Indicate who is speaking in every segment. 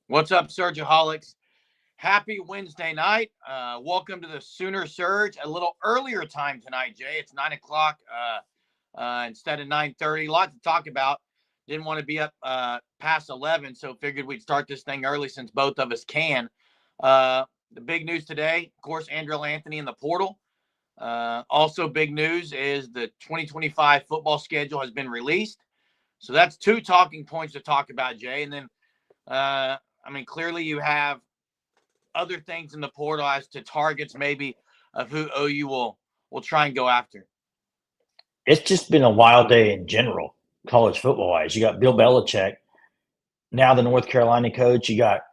Speaker 1: What's up, Surgeaholics? Happy Wednesday night. Welcome to the Sooner Surge. A little earlier time tonight, Jay. It's 9 o'clock instead of 9:30. A lot to talk about. Didn't want to be up past 11, so figured we'd start this thing early since both of us can. The big news today, of course, Andrel Anthony in the portal. Also big news is the 2025 football schedule has been released. So that's two talking points to talk about, Jay. And then clearly you have other things in the portal as to targets maybe of who OU will try and go after.
Speaker 2: It's just been a wild day in general, college football wise. You got Bill Belichick, now the North Carolina coach. You got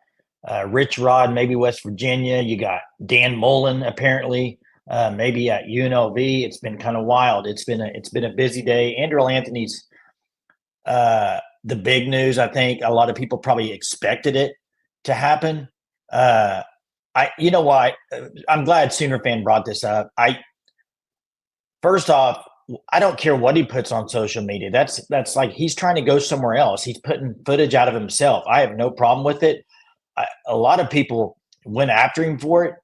Speaker 2: Rich Rod, maybe West Virginia. You got Dan Mullen, apparently, maybe at UNLV. It's been kind of wild. It's been a busy day. Andrel Anthony's the big news. I think a lot of people probably expected it to happen. You know why? I'm glad Sooner fan brought this up. First off, I don't care what he puts on social media. That's like he's trying to go somewhere else. He's putting footage out of himself. I have no problem with it. A lot of people went after him for it.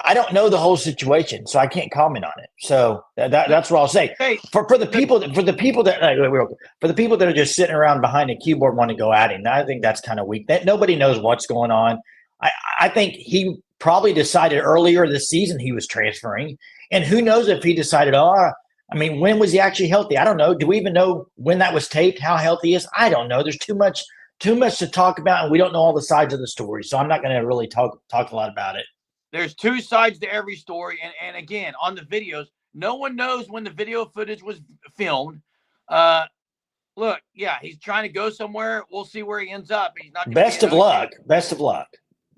Speaker 2: I don't know the whole situation, so I can't comment on it. So that's what I'll say.
Speaker 1: Hey,
Speaker 2: for the people that are just sitting around behind a keyboard want to go at him, I think that's kind of weak. That nobody knows what's going on. I think he probably decided earlier this season he was transferring, and who knows if he decided, when was he actually healthy? I don't know. Do we even know when that was taped, how healthy he is? I don't know. There's too much to talk about, and we don't know all the sides of the story. So I'm not going to really talk a lot about it.
Speaker 1: There's two sides to every story. And again, on the videos, no one knows when the video footage was filmed. Look, yeah, he's trying to go somewhere. We'll see where he ends up. He's not.
Speaker 2: Best of luck. Best of luck.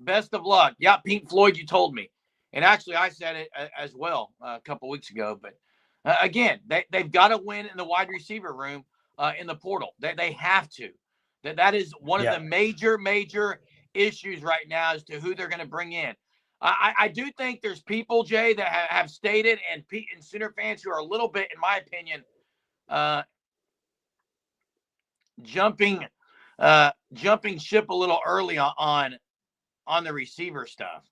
Speaker 1: Best of luck. Yeah, Pink Floyd, you told me. And actually, I said it as well a couple weeks ago. But again, they've got to win in the wide receiver room in the portal. They have to. That is one of the major issues right now as to who they're going to bring in. I do think there's people, Jay, that have stated, and Sooner fans who are a little bit, in my opinion, jumping ship a little early on the receiver stuff.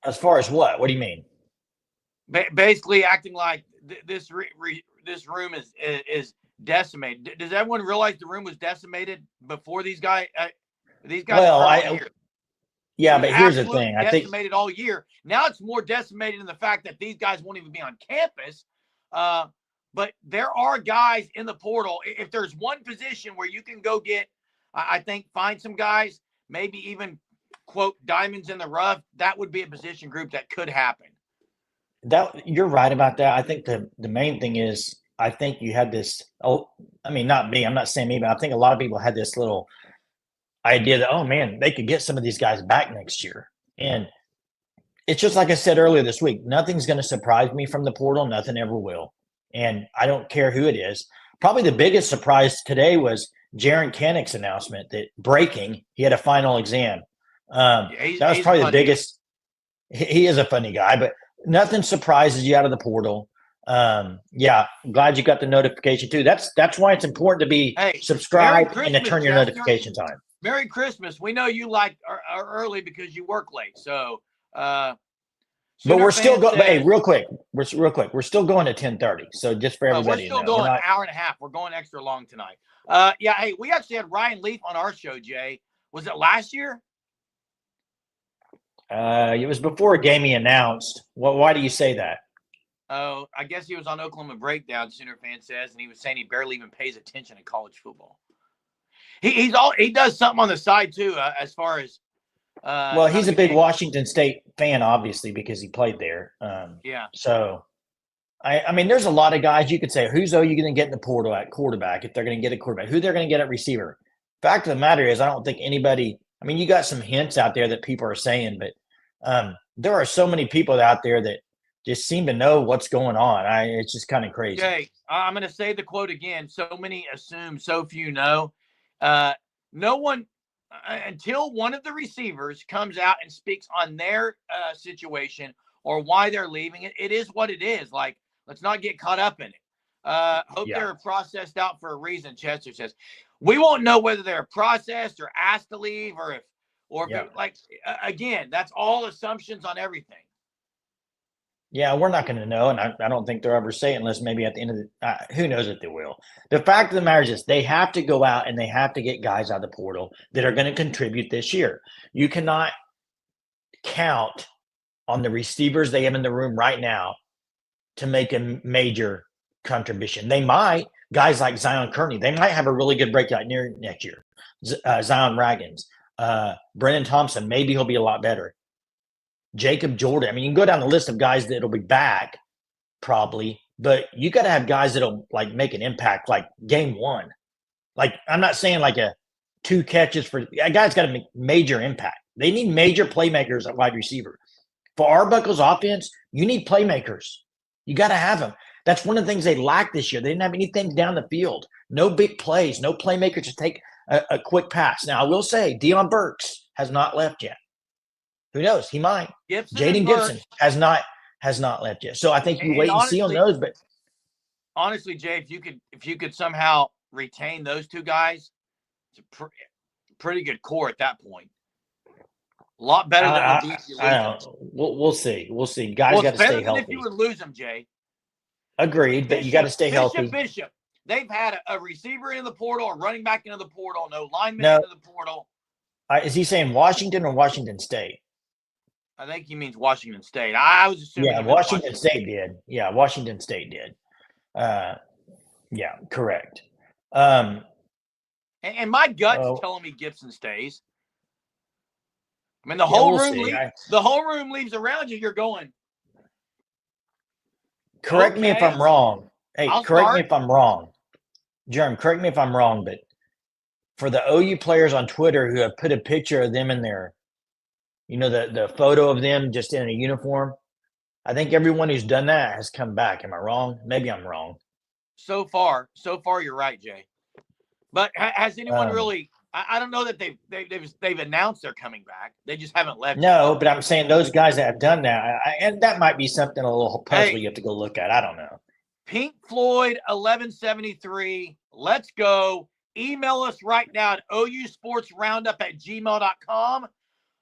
Speaker 2: As far as what? What do you mean?
Speaker 1: Basically, acting like this room is decimated. Does everyone realize the room was decimated before these guys?
Speaker 2: Well, yeah, but here's the thing. I think
Speaker 1: decimated all year. Now it's more decimated in the fact that these guys won't even be on campus. But there are guys in the portal. If there's one position where you can go get, I think, find some guys, maybe even, quote, diamonds in the rough, that would be a position group that could happen.
Speaker 2: You're right about that. I think the main thing is, I think you had this, not me, I'm not saying me, but I think a lot of people had this little idea that, they could get some of these guys back next year. And it's just like I said earlier this week, nothing's going to surprise me from the portal. Nothing ever will. And I don't care who it is. Probably the biggest surprise today was Jaron Kennick's announcement that he had a final exam. That was probably the biggest. He is a funny guy, but nothing surprises you out of the portal. I'm glad you got the notification too. That's why it's important to be subscribed and to turn your notifications on.
Speaker 1: Merry Christmas. We know you like early because you work late. So,
Speaker 2: but we're still going. Hey, real quick, we're still going to 10:30. So just for everybody,
Speaker 1: we're still going an hour and a half. We're going extra long tonight. Hey, we actually had Ryan Leaf on our show. Jay, was it last year?
Speaker 2: It was before a game he announced. Why do you say that?
Speaker 1: Oh, I guess he was on Oklahoma Breakdown, Sooner fan says, and he was saying he barely even pays attention in college football. He does something on the side too, as far as.
Speaker 2: He's a big Washington State fan, obviously, because he played there. So, there's a lot of guys you could say, who's OU going to get in the portal at quarterback if they're going to get a quarterback? Who they're going to get at receiver? Fact of the matter is, I don't think anybody. You got some hints out there that people are saying, but there are so many people out there that just seem to know what's going on. It's just kind of crazy.
Speaker 1: Okay, I'm going to say the quote again. So many assume, so few know. No one, until one of the receivers comes out and speaks on their situation or why they're leaving it is what it is. Like, let's not get caught up in it. Hope they're processed out for a reason, Chester says. we won't know whether they're processed or asked to leave or if
Speaker 2: Yeah.
Speaker 1: it, like, again, that's all assumptions on everything.
Speaker 2: Yeah, we're not going to know, and I don't think they'll ever say it unless maybe at the end of the who knows if they will. The fact of the matter is this, they have to go out and they have to get guys out of the portal that are going to contribute this year. You cannot count on the receivers they have in the room right now to make a major contribution. They might, guys like Zion Kearney, they might have a really good breakout near next year. Zion Raggins, Brennan Thompson, maybe he'll be a lot better. Jacob Jordan. I mean, you can go down the list of guys that'll be back probably, but you got to have guys that'll like make an impact like game one. Like, I'm not saying like a 2 catches for a guy's got to make major impact. They need major playmakers at wide receiver. For Arbuckle's offense, you need playmakers. You got to have them. That's one of the things they lacked this year. They didn't have anything down the field. No big plays, no playmakers to take a quick pass. Now, I will say Deion Burks has not left yet. Who knows? He might. Jaden Gibson has not left yet. So I think you wait and see on those. But
Speaker 1: honestly, Jay, if you could somehow retain those 2 guys, it's a pretty good core at that point. A lot better than
Speaker 2: I don't know. We'll see. We'll see. Guys got to stay healthy.
Speaker 1: If you would lose them, Jay.
Speaker 2: Agreed, but you got to stay healthy.
Speaker 1: Bishop. They've had a receiver in the portal, a running back into the portal, no lineman into the portal.
Speaker 2: Is he saying Washington or Washington State?
Speaker 1: I think he means Washington State. I was assuming.
Speaker 2: Yeah, Washington State did. Yeah, Washington State did. Yeah, correct.
Speaker 1: And my gut's telling me Gibson stays. I mean, the whole room leaves around you. You're going.
Speaker 2: Correct me if I'm wrong. Hey, correct me if I'm wrong. Jerm, correct me if I'm wrong, but for the OU players on Twitter who have put a picture of them in their, the photo of them just in a uniform, I think everyone who's done that has come back. Am I wrong? Maybe I'm wrong.
Speaker 1: So far, you're right, Jay. But has anyone really? I don't know that they've announced they're coming back. They just haven't left.
Speaker 2: No, but I'm saying those guys that have done that, and that might be something a little puzzling you have to go look at. I don't know.
Speaker 1: Pink Floyd 1173. Let's go. Email us right now at ousportsroundup@gmail.com.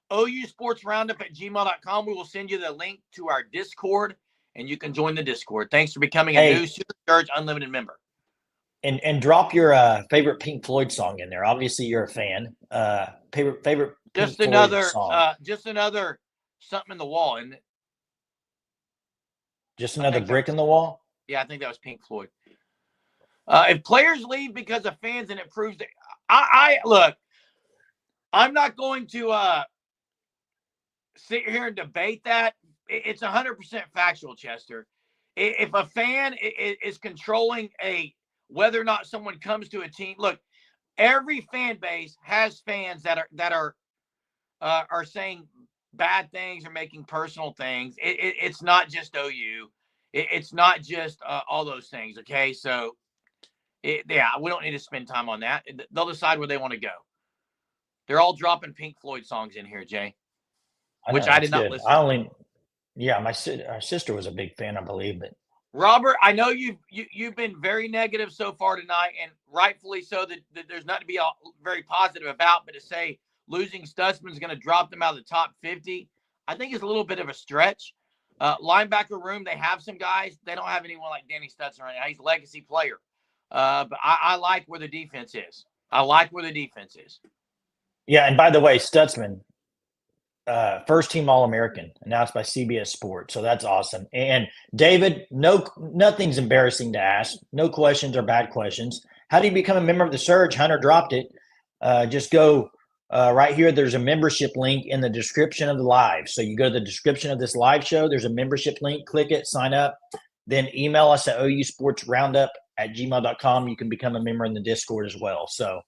Speaker 1: ousportsroundup@gmail.com. We will send you the link to our Discord, and you can join the Discord. Thanks for becoming a new Sooner Surge Unlimited member.
Speaker 2: And drop your favorite Pink Floyd song in there. Obviously, you're a fan. Favorite
Speaker 1: just
Speaker 2: Pink
Speaker 1: another
Speaker 2: Floyd song.
Speaker 1: Just another something in the wall, isn't it?
Speaker 2: Just another brick in the wall?
Speaker 1: Yeah, I think that was Pink Floyd. If players leave because of fans, and it proves that I look, I'm not going to sit here and debate that. It's 100% factual, Chester. If a fan is controlling whether or not someone comes to a team, look, every fan base has fans that are saying bad things or making personal things. It's not just OU. It's not just all those things. Okay, so we don't need to spend time on that. They'll decide where they want to go. They're all dropping Pink Floyd songs in here, Jay, which I did not listen to.
Speaker 2: Our sister was a big fan, I believe. But
Speaker 1: Robert, I know you've been very negative so far tonight, and rightfully so. That there's not to be very positive about, but to say losing Stutzman's going to drop them out of the top 50, I think is a little bit of a stretch. Linebacker room, they have some guys. They don't have anyone like Danny Stutzman right now. He's a legacy player. But I like where the defense is.
Speaker 2: Yeah, and by the way, Stutzman, first team All-American, announced by CBS Sports. So that's awesome. And David, nothing's embarrassing to ask. No questions are bad questions. How do you become a member of the Surge? Hunter dropped it. Just go right here. There's a membership link in the description of the live. So you go to the description of this live show. There's a membership link. Click it, sign up. Then email us at ousportsroundup@gmail.com. You can become a member in the Discord as well. So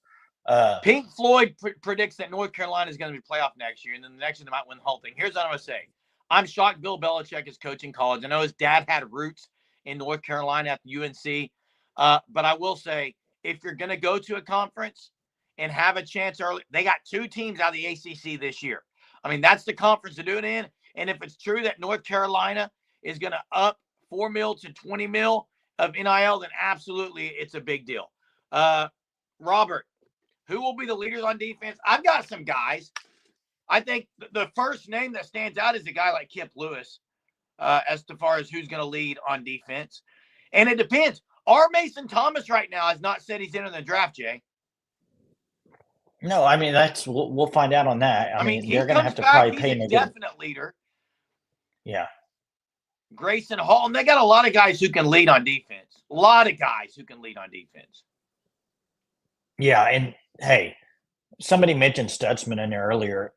Speaker 1: Pink Floyd predicts that North Carolina is going to be playoff next year, and then the next year they might win the whole thing. Here's what I'm going to say. I'm shocked Bill Belichick is coaching college. I know his dad had roots in North Carolina at the UNC, but I will say, if you're going to go to a conference and have a chance early, they got 2 teams out of the ACC this year. I mean, that's the conference to do it in, and if it's true that North Carolina is going to up $4 million to $20 million of NIL, then absolutely it's a big deal. Robert, Who will be the leaders on defense? I've got some guys. I think the first name that stands out is a guy like Kip Lewis, as far as who's going to lead on defense. And it depends. Our Mason Thomas right now has not said he's entering the draft, Jay.
Speaker 2: No, I mean, we'll find out on that. I mean, they're going to have to probably pay him
Speaker 1: He's a definite leader.
Speaker 2: Yeah.
Speaker 1: Grayson Hall, and they got a lot of guys who can lead on defense. A lot of guys who can lead on defense.
Speaker 2: Yeah, and hey, somebody mentioned Stutzman in there earlier.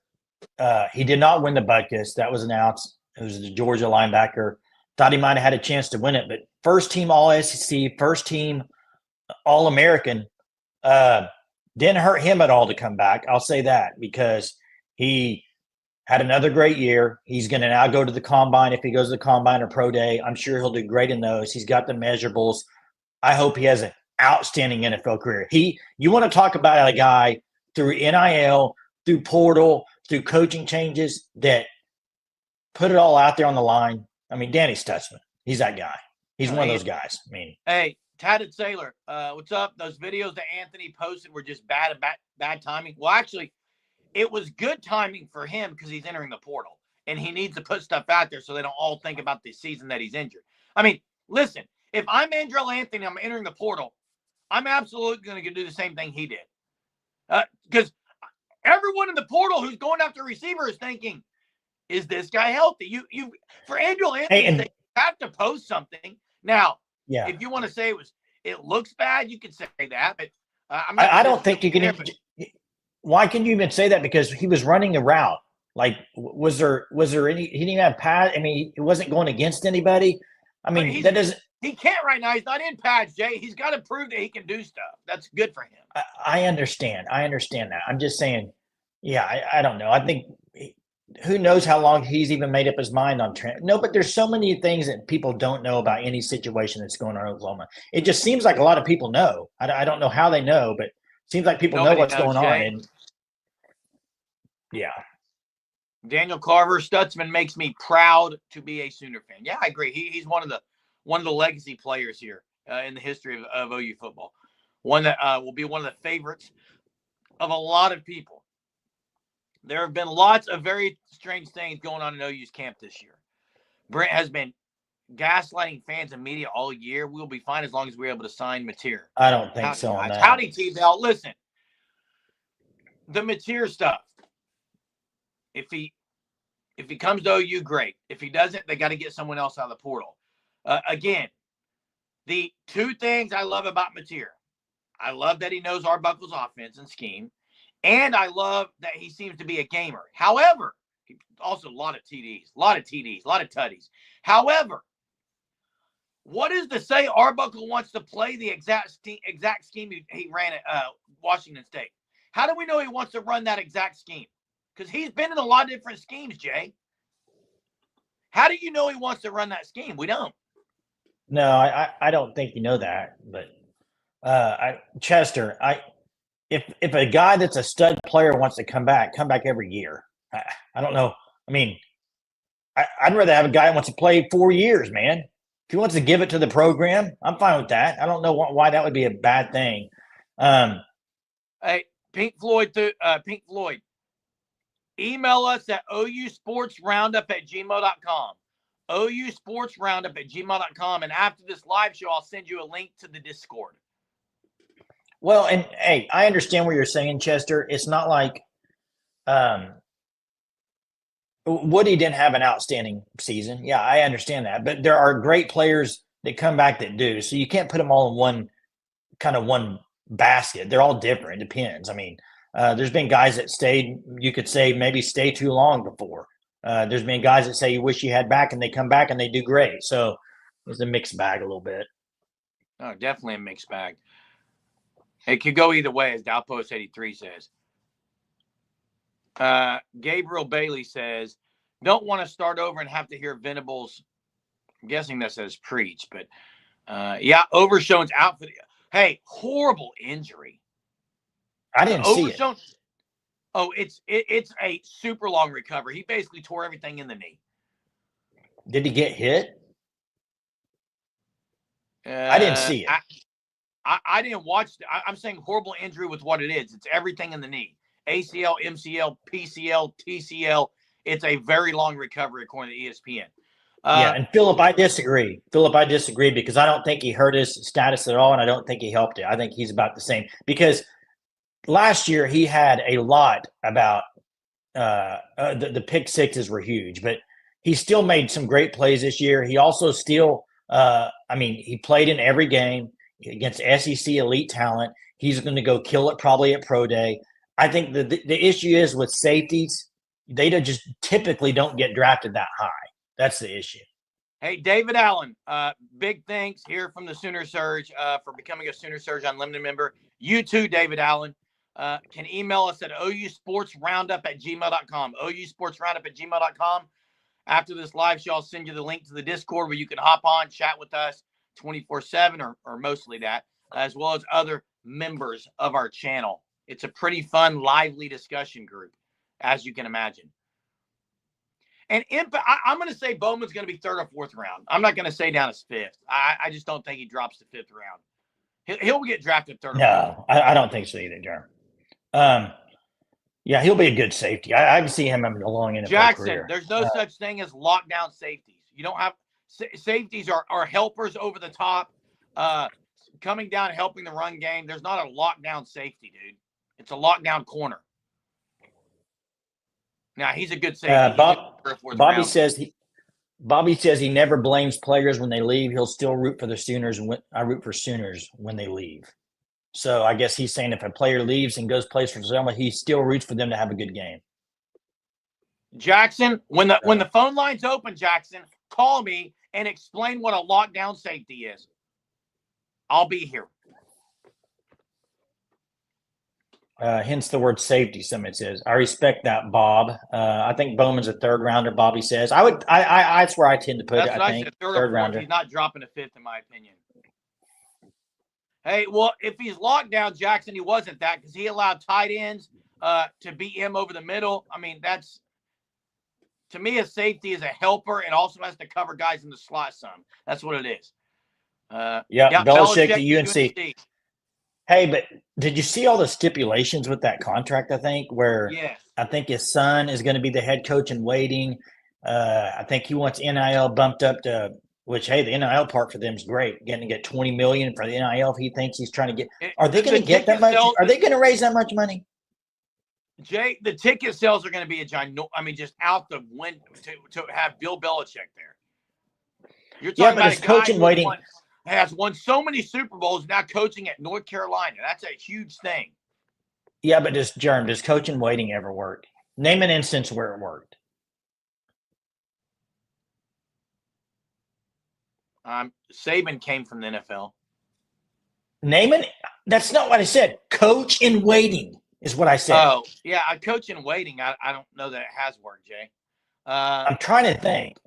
Speaker 2: He did not win the Butkus. That was announced. It was the Georgia linebacker. Thought he might have had a chance to win it, but first team All-SEC, first team All-American, didn't hurt him at all to come back. I'll say that because he had another great year. He's going to now go to the combine. If he goes to the combine or pro day, I'm sure he'll do great in those. He's got the measurables. I hope he has an outstanding NFL career. You want to talk about a guy through NIL, through portal, through coaching changes that put it all out there on the line. I mean, Danny Stutzman, he's that guy. He's one of those guys. I mean,
Speaker 1: hey, Tatted Sailor, what's up? Those videos that Anthony posted were just bad timing. Well, actually, it was good timing for him because he's entering the portal and he needs to put stuff out there so they don't all think about the season that he's injured. I mean, listen, if I'm Andrel Anthony, I'm entering the portal, I'm absolutely going to do the same thing he did. Because everyone in the portal who's going after receiver is thinking, is this guy healthy? You for Andrel Anthony, you have to post something. Now, if you want to say it looks bad, you could say that, but
Speaker 2: I don't think you can even. Why can you even say that? Because he was running a route. Like, was there any? He didn't even have pads. I mean, he wasn't going against anybody. I mean, that doesn't.
Speaker 1: He can't right now. He's not in pads, Jay. He's got to prove that he can do stuff. That's good for him.
Speaker 2: I understand. I understand that. I'm just saying. Yeah, I don't know. I think who knows how long he's even made up his mind on no, but there's so many things that people don't know about any situation that's going on in Oklahoma. It just seems like a lot of people know. I don't know how they know, but it seems like people know what's going on. And yeah.
Speaker 1: Daniel Carver, Stutzman makes me proud to be a Sooner fan. Yeah, I agree. He's one of the legacy players here in the history of OU football. One that will be one of the favorites of a lot of people. There have been lots of very strange things going on in OU's camp this year. Brent has been gaslighting fans and media all year. We'll be fine as long as we're able to sign Mateer.
Speaker 2: I don't think so. On that.
Speaker 1: Howdy, T-Bell. Listen, the Mateer stuff. If he comes to OU, great. If he doesn't, they got to get someone else out of the portal. Again, the two things I love about Mateer. I love that he knows Arbuckle's offense and scheme. And I love that he seems to be a gamer. However, also a lot of TDs, a lot of tutties. However, what is to say Arbuckle wants to play the exact scheme he ran at Washington State? How do we know he wants to run that exact scheme? Because he's been in a lot of different schemes, Jay. How do you know he wants to run that scheme? We don't.
Speaker 2: No, I don't think you know that. But Chester, If a guy that's a stud player wants to come back every year. I don't know. I mean, I'd rather have a guy that wants to play 4 years, man. If he wants to give it to the program, I'm fine with that. I don't know why that would be a bad thing.
Speaker 1: Hey, Pink Floyd, email us at ousportsroundup@gmail.com. ousportsroundup@gmail.com. And after this live show, I'll send you a link to the Discord.
Speaker 2: Well, and hey, I understand what you're saying, Chester. It's not like Woody didn't have an outstanding season. Yeah, I understand that. But there are great players that come back that do. So you can't put them all in one basket. They're all different. It depends. I mean, there's been guys that stayed, you could say maybe stay too long before. There's been guys that say you wish you had back and they come back and they do great. So it's a mixed bag a little bit.
Speaker 1: Oh, definitely a mixed bag. It could go either way, as Dalpost 83 says. Gabriel Bailey says, don't want to start over and have to hear Venables. I'm guessing that says preach, but Overshone's out for the. Hey, horrible injury.
Speaker 2: I didn't see it.
Speaker 1: Oh, it's a super long recovery. He basically tore everything in the knee.
Speaker 2: Did he get hit? I didn't see it.
Speaker 1: I didn't watch. I'm saying horrible injury with what it is. It's everything in the knee: ACL, MCL, PCL, TCL. It's a very long recovery, according to ESPN.
Speaker 2: Yeah, and Philip, I disagree. Philip, I disagree because I don't think he hurt his status at all, and I don't think he helped it. I think he's about the same because last year he had a lot about the pick sixes were huge, but he still made some great plays this year. He also still, he played in every game against SEC elite talent. He's going to go kill it probably at pro day. I think the issue is with safeties, they just typically don't get drafted that high. That's the issue.
Speaker 1: Hey, David Allen, big thanks here from the Sooner Surge for becoming a Sooner Surge Unlimited member. You too, David Allen, can email us at ousportsroundup@gmail.com, ousportsroundup@gmail.com. After this live show, I'll send you the link to the Discord where you can hop on, chat with us 24/7 or mostly that, as well as other members of our channel. It's a pretty fun, lively discussion group, as you can imagine. And I'm going to say Bowman's going to be third or fourth round. I'm not going to say down as fifth. I just don't think he drops to fifth round. He'll get drafted third.
Speaker 2: No, I don't think so either, Jerm. Yeah, he'll be a good safety. I can see him having a long NFL
Speaker 1: Jackson,
Speaker 2: career.
Speaker 1: There's no such thing as lockdown safeties. You don't have safeties are helpers over the top, coming down and helping the run game. There's not a lockdown safety, dude. It's a lockdown corner. Now he's a good safety. Bobby
Speaker 2: says he never blames players when they leave. He'll still root for the Sooners, and I root for Sooners when they leave. So I guess he's saying if a player leaves and goes plays for Selma, he still roots for them to have a good game.
Speaker 1: Jackson, when the phone line's open, Jackson, call me and explain what a lockdown safety is. I'll be here.
Speaker 2: Hence the word safety. Somebody says, I respect that, Bob. I think Bowman's a third rounder. Bobby says, that's where I tend to put it. I think
Speaker 1: said, third rounder. He's not dropping a fifth, in my opinion. Hey, well, if he's locked down, Jackson, he wasn't that because he allowed tight ends to beat him over the middle. I mean, that's to me a safety is a helper and also has to cover guys in the slot some. That's what it is.
Speaker 2: Belichick to UNC. Hey, but did you see all the stipulations with that contract, I think, where I think his son is going to be the head coach in waiting. I think he wants NIL bumped up to, which, hey, the NIL part for them is great. Getting to get $20 million for the NIL if he thinks he's trying to get – are they going to get that much? Are they going to raise that much money?
Speaker 1: Jay, the ticket sales are going to be just out the window to have Bill Belichick there. You're talking about
Speaker 2: his coach in waiting –
Speaker 1: has won so many Super Bowls, now coaching at North Carolina. That's a huge thing.
Speaker 2: Yeah, but does coach in waiting ever work? Name an instance where it worked.
Speaker 1: Saban came from the NFL.
Speaker 2: Name it. That's not what I said. Coach in waiting is what I said.
Speaker 1: Oh, yeah, a coach in waiting. I don't know that it has worked, Jay.
Speaker 2: I'm trying to think.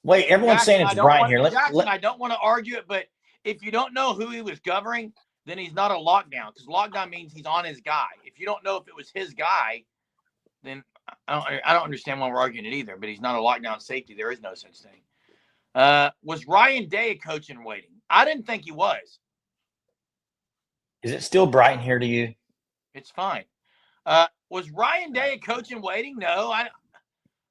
Speaker 2: Wait, everyone's saying it's Brian here.
Speaker 1: I don't want to argue it, but if you don't know who he was governing, then he's not a lockdown because lockdown means he's on his guy. If you don't know if it was his guy, then I don't understand why we're arguing it either, but he's not a lockdown safety. There is no such thing. Was Ryan Day a coach in waiting? I didn't think he was.
Speaker 2: Is it still Brighton here to you?
Speaker 1: It's fine. Was Ryan Day a coach in waiting? No,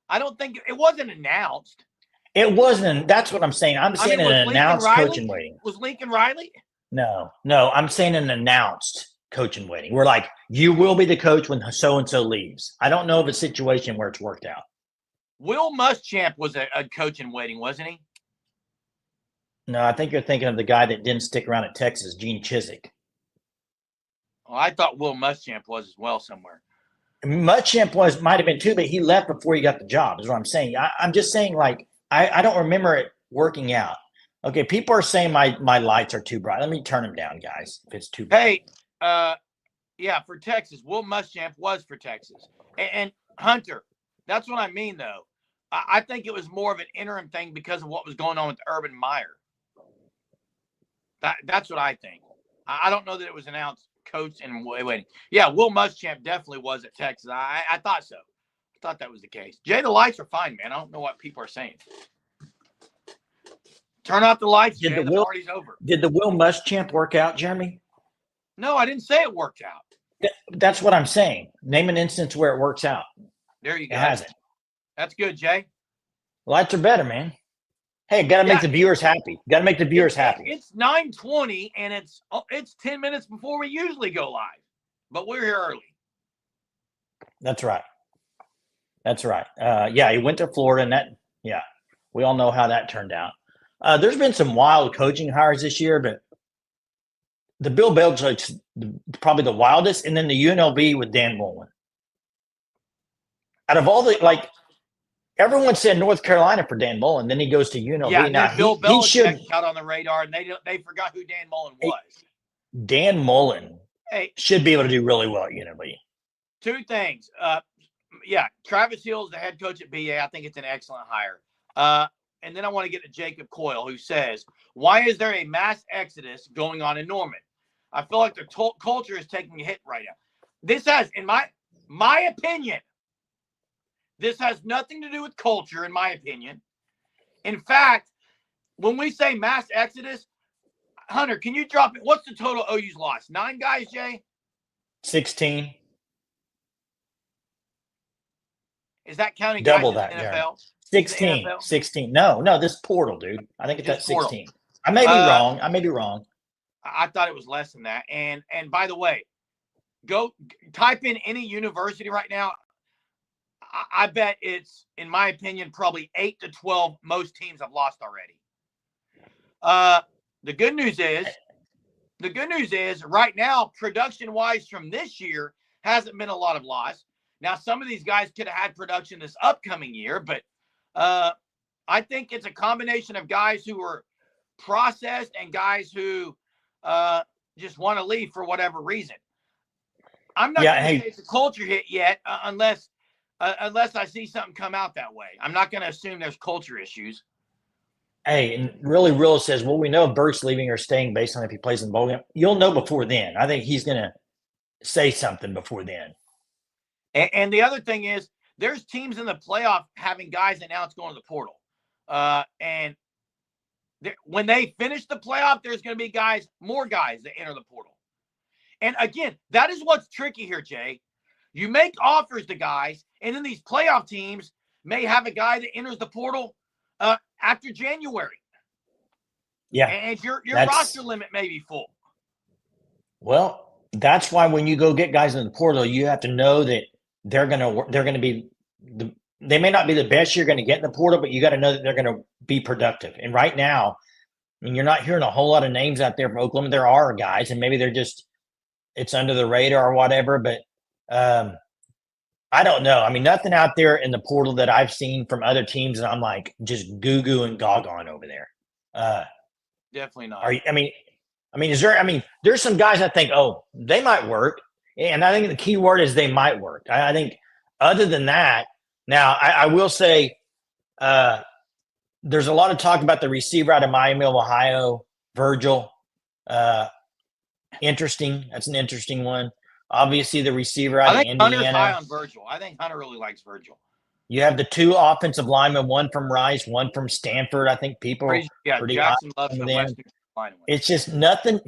Speaker 1: I don't think it wasn't announced.
Speaker 2: It wasn't. That's what I'm saying. I'm saying an announced coach in waiting.
Speaker 1: Was Lincoln Riley?
Speaker 2: No. I'm saying an announced coach in waiting. We're like, you will be the coach when so-and-so leaves. I don't know of a situation where it's worked out.
Speaker 1: Will Muschamp was a coach in waiting, wasn't he?
Speaker 2: No, I think you're thinking of the guy that didn't stick around at Texas, Gene Chizik.
Speaker 1: Well, I thought Will Muschamp was as well somewhere.
Speaker 2: Muschamp might have been too, but he left before he got the job, is what I'm saying. I'm just saying, like, I don't remember it working out. Okay, people are saying my lights are too bright. Let me turn them down, guys, if it's too bright.
Speaker 1: Hey, for Texas, Will Muschamp was for Texas. And Hunter, that's what I mean, though. I think it was more of an interim thing because of what was going on with Urban Meyer. That's what I think. I don't know that it was announced coach and waiting. Yeah, Will Muschamp definitely was at Texas. I thought so. I thought that was the case. Jay, the lights are fine, man. I don't know what people are saying. Turn off the lights,
Speaker 2: Did
Speaker 1: Jay. The party's over.
Speaker 2: Did the Will Muschamp work out, Jeremy?
Speaker 1: No, I didn't say it worked out.
Speaker 2: That's what I'm saying. Name an instance where it works out.
Speaker 1: There you go.
Speaker 2: It hasn't.
Speaker 1: That's good, Jay.
Speaker 2: Lights are better, man. Hey, got to make the viewers happy. Got to make the viewers happy.
Speaker 1: It's 9:20 and it's 10 minutes before we usually go live, but we're here early.
Speaker 2: That's right. That's right. Yeah, he went to Florida, and we all know how that turned out. There's been some wild coaching hires this year, but the Bill Belichick's probably the wildest, and then the UNLV with Dan Mullen. Out of all the everyone said North Carolina for Dan Mullen, then he goes to UNLV.
Speaker 1: Yeah,
Speaker 2: now
Speaker 1: Bill Belichick got on the radar, and they forgot who Dan Mullen was.
Speaker 2: Dan Mullen should be able to do really well at UNLV.
Speaker 1: Two things. Travis Hill is the head coach at BA. I think it's an excellent hire. And then I want to get to Jacob Coyle, who says, why is there a mass exodus going on in Norman? I feel like the culture is taking a hit right now. This has, in my opinion, this has nothing to do with culture, in my opinion. In fact, when we say mass exodus, Hunter, can you drop it? What's the total OU's lost? 9 guys, Jay?
Speaker 2: 16.
Speaker 1: Is that counting
Speaker 2: double
Speaker 1: guys
Speaker 2: that,
Speaker 1: in the NFL?
Speaker 2: 16.
Speaker 1: NFL?
Speaker 2: 16. No, this portal, dude. I think it's at 16. Portal. I may be wrong.
Speaker 1: I thought it was less than that. And by the way, go type in any university right now. I bet it's, in my opinion, probably 8 to 12 most teams have lost already. The good news is right now, production-wise from this year, hasn't been a lot of loss. Now, some of these guys could have had production this upcoming year, but I think it's a combination of guys who are processed and guys who just want to leave for whatever reason. I'm not going to say it's a culture hit yet unless I see something come out that way. I'm not going to assume there's culture issues.
Speaker 2: Hey, and really, Real says, well, we know if Burke's leaving or staying based on if he plays in the bowl game. You'll know before then. I think he's going to say something before then.
Speaker 1: And the other thing is, there's teams in the playoff having guys announced going to the portal. And when they finish the playoff, there's going to be more guys that enter the portal. And again, that is what's tricky here, Jay. You make offers to guys, and then these playoff teams may have a guy that enters the portal after January.
Speaker 2: Yeah.
Speaker 1: And your roster limit may be full.
Speaker 2: Well, that's why when you go get guys in the portal, you have to know that they're going to be they may not be the best you're going to get in the portal, but you got to know that they're going to be productive. And right now, I mean, you're not hearing a whole lot of names out there from Oklahoma. There are guys, and maybe they're just it's under the radar or whatever, but I don't know. I mean, nothing out there in the portal that I've seen from other teams, and I'm like just goo and gaga over there.
Speaker 1: Definitely not.
Speaker 2: There's some guys I think, they might work, and I think the key word is they might work. I think other than that, now I will say, there's a lot of talk about the receiver out of Miami of Ohio, Virgil. Interesting. That's an interesting one. Obviously, the receiver out of Indiana.
Speaker 1: Hunter's high on Virgil. I think Hunter really likes Virgil.
Speaker 2: You have the 2 offensive linemen, one from Rice, one from Stanford. I think people pretty
Speaker 1: Jackson loves the Western Carolina.
Speaker 2: It's just nothing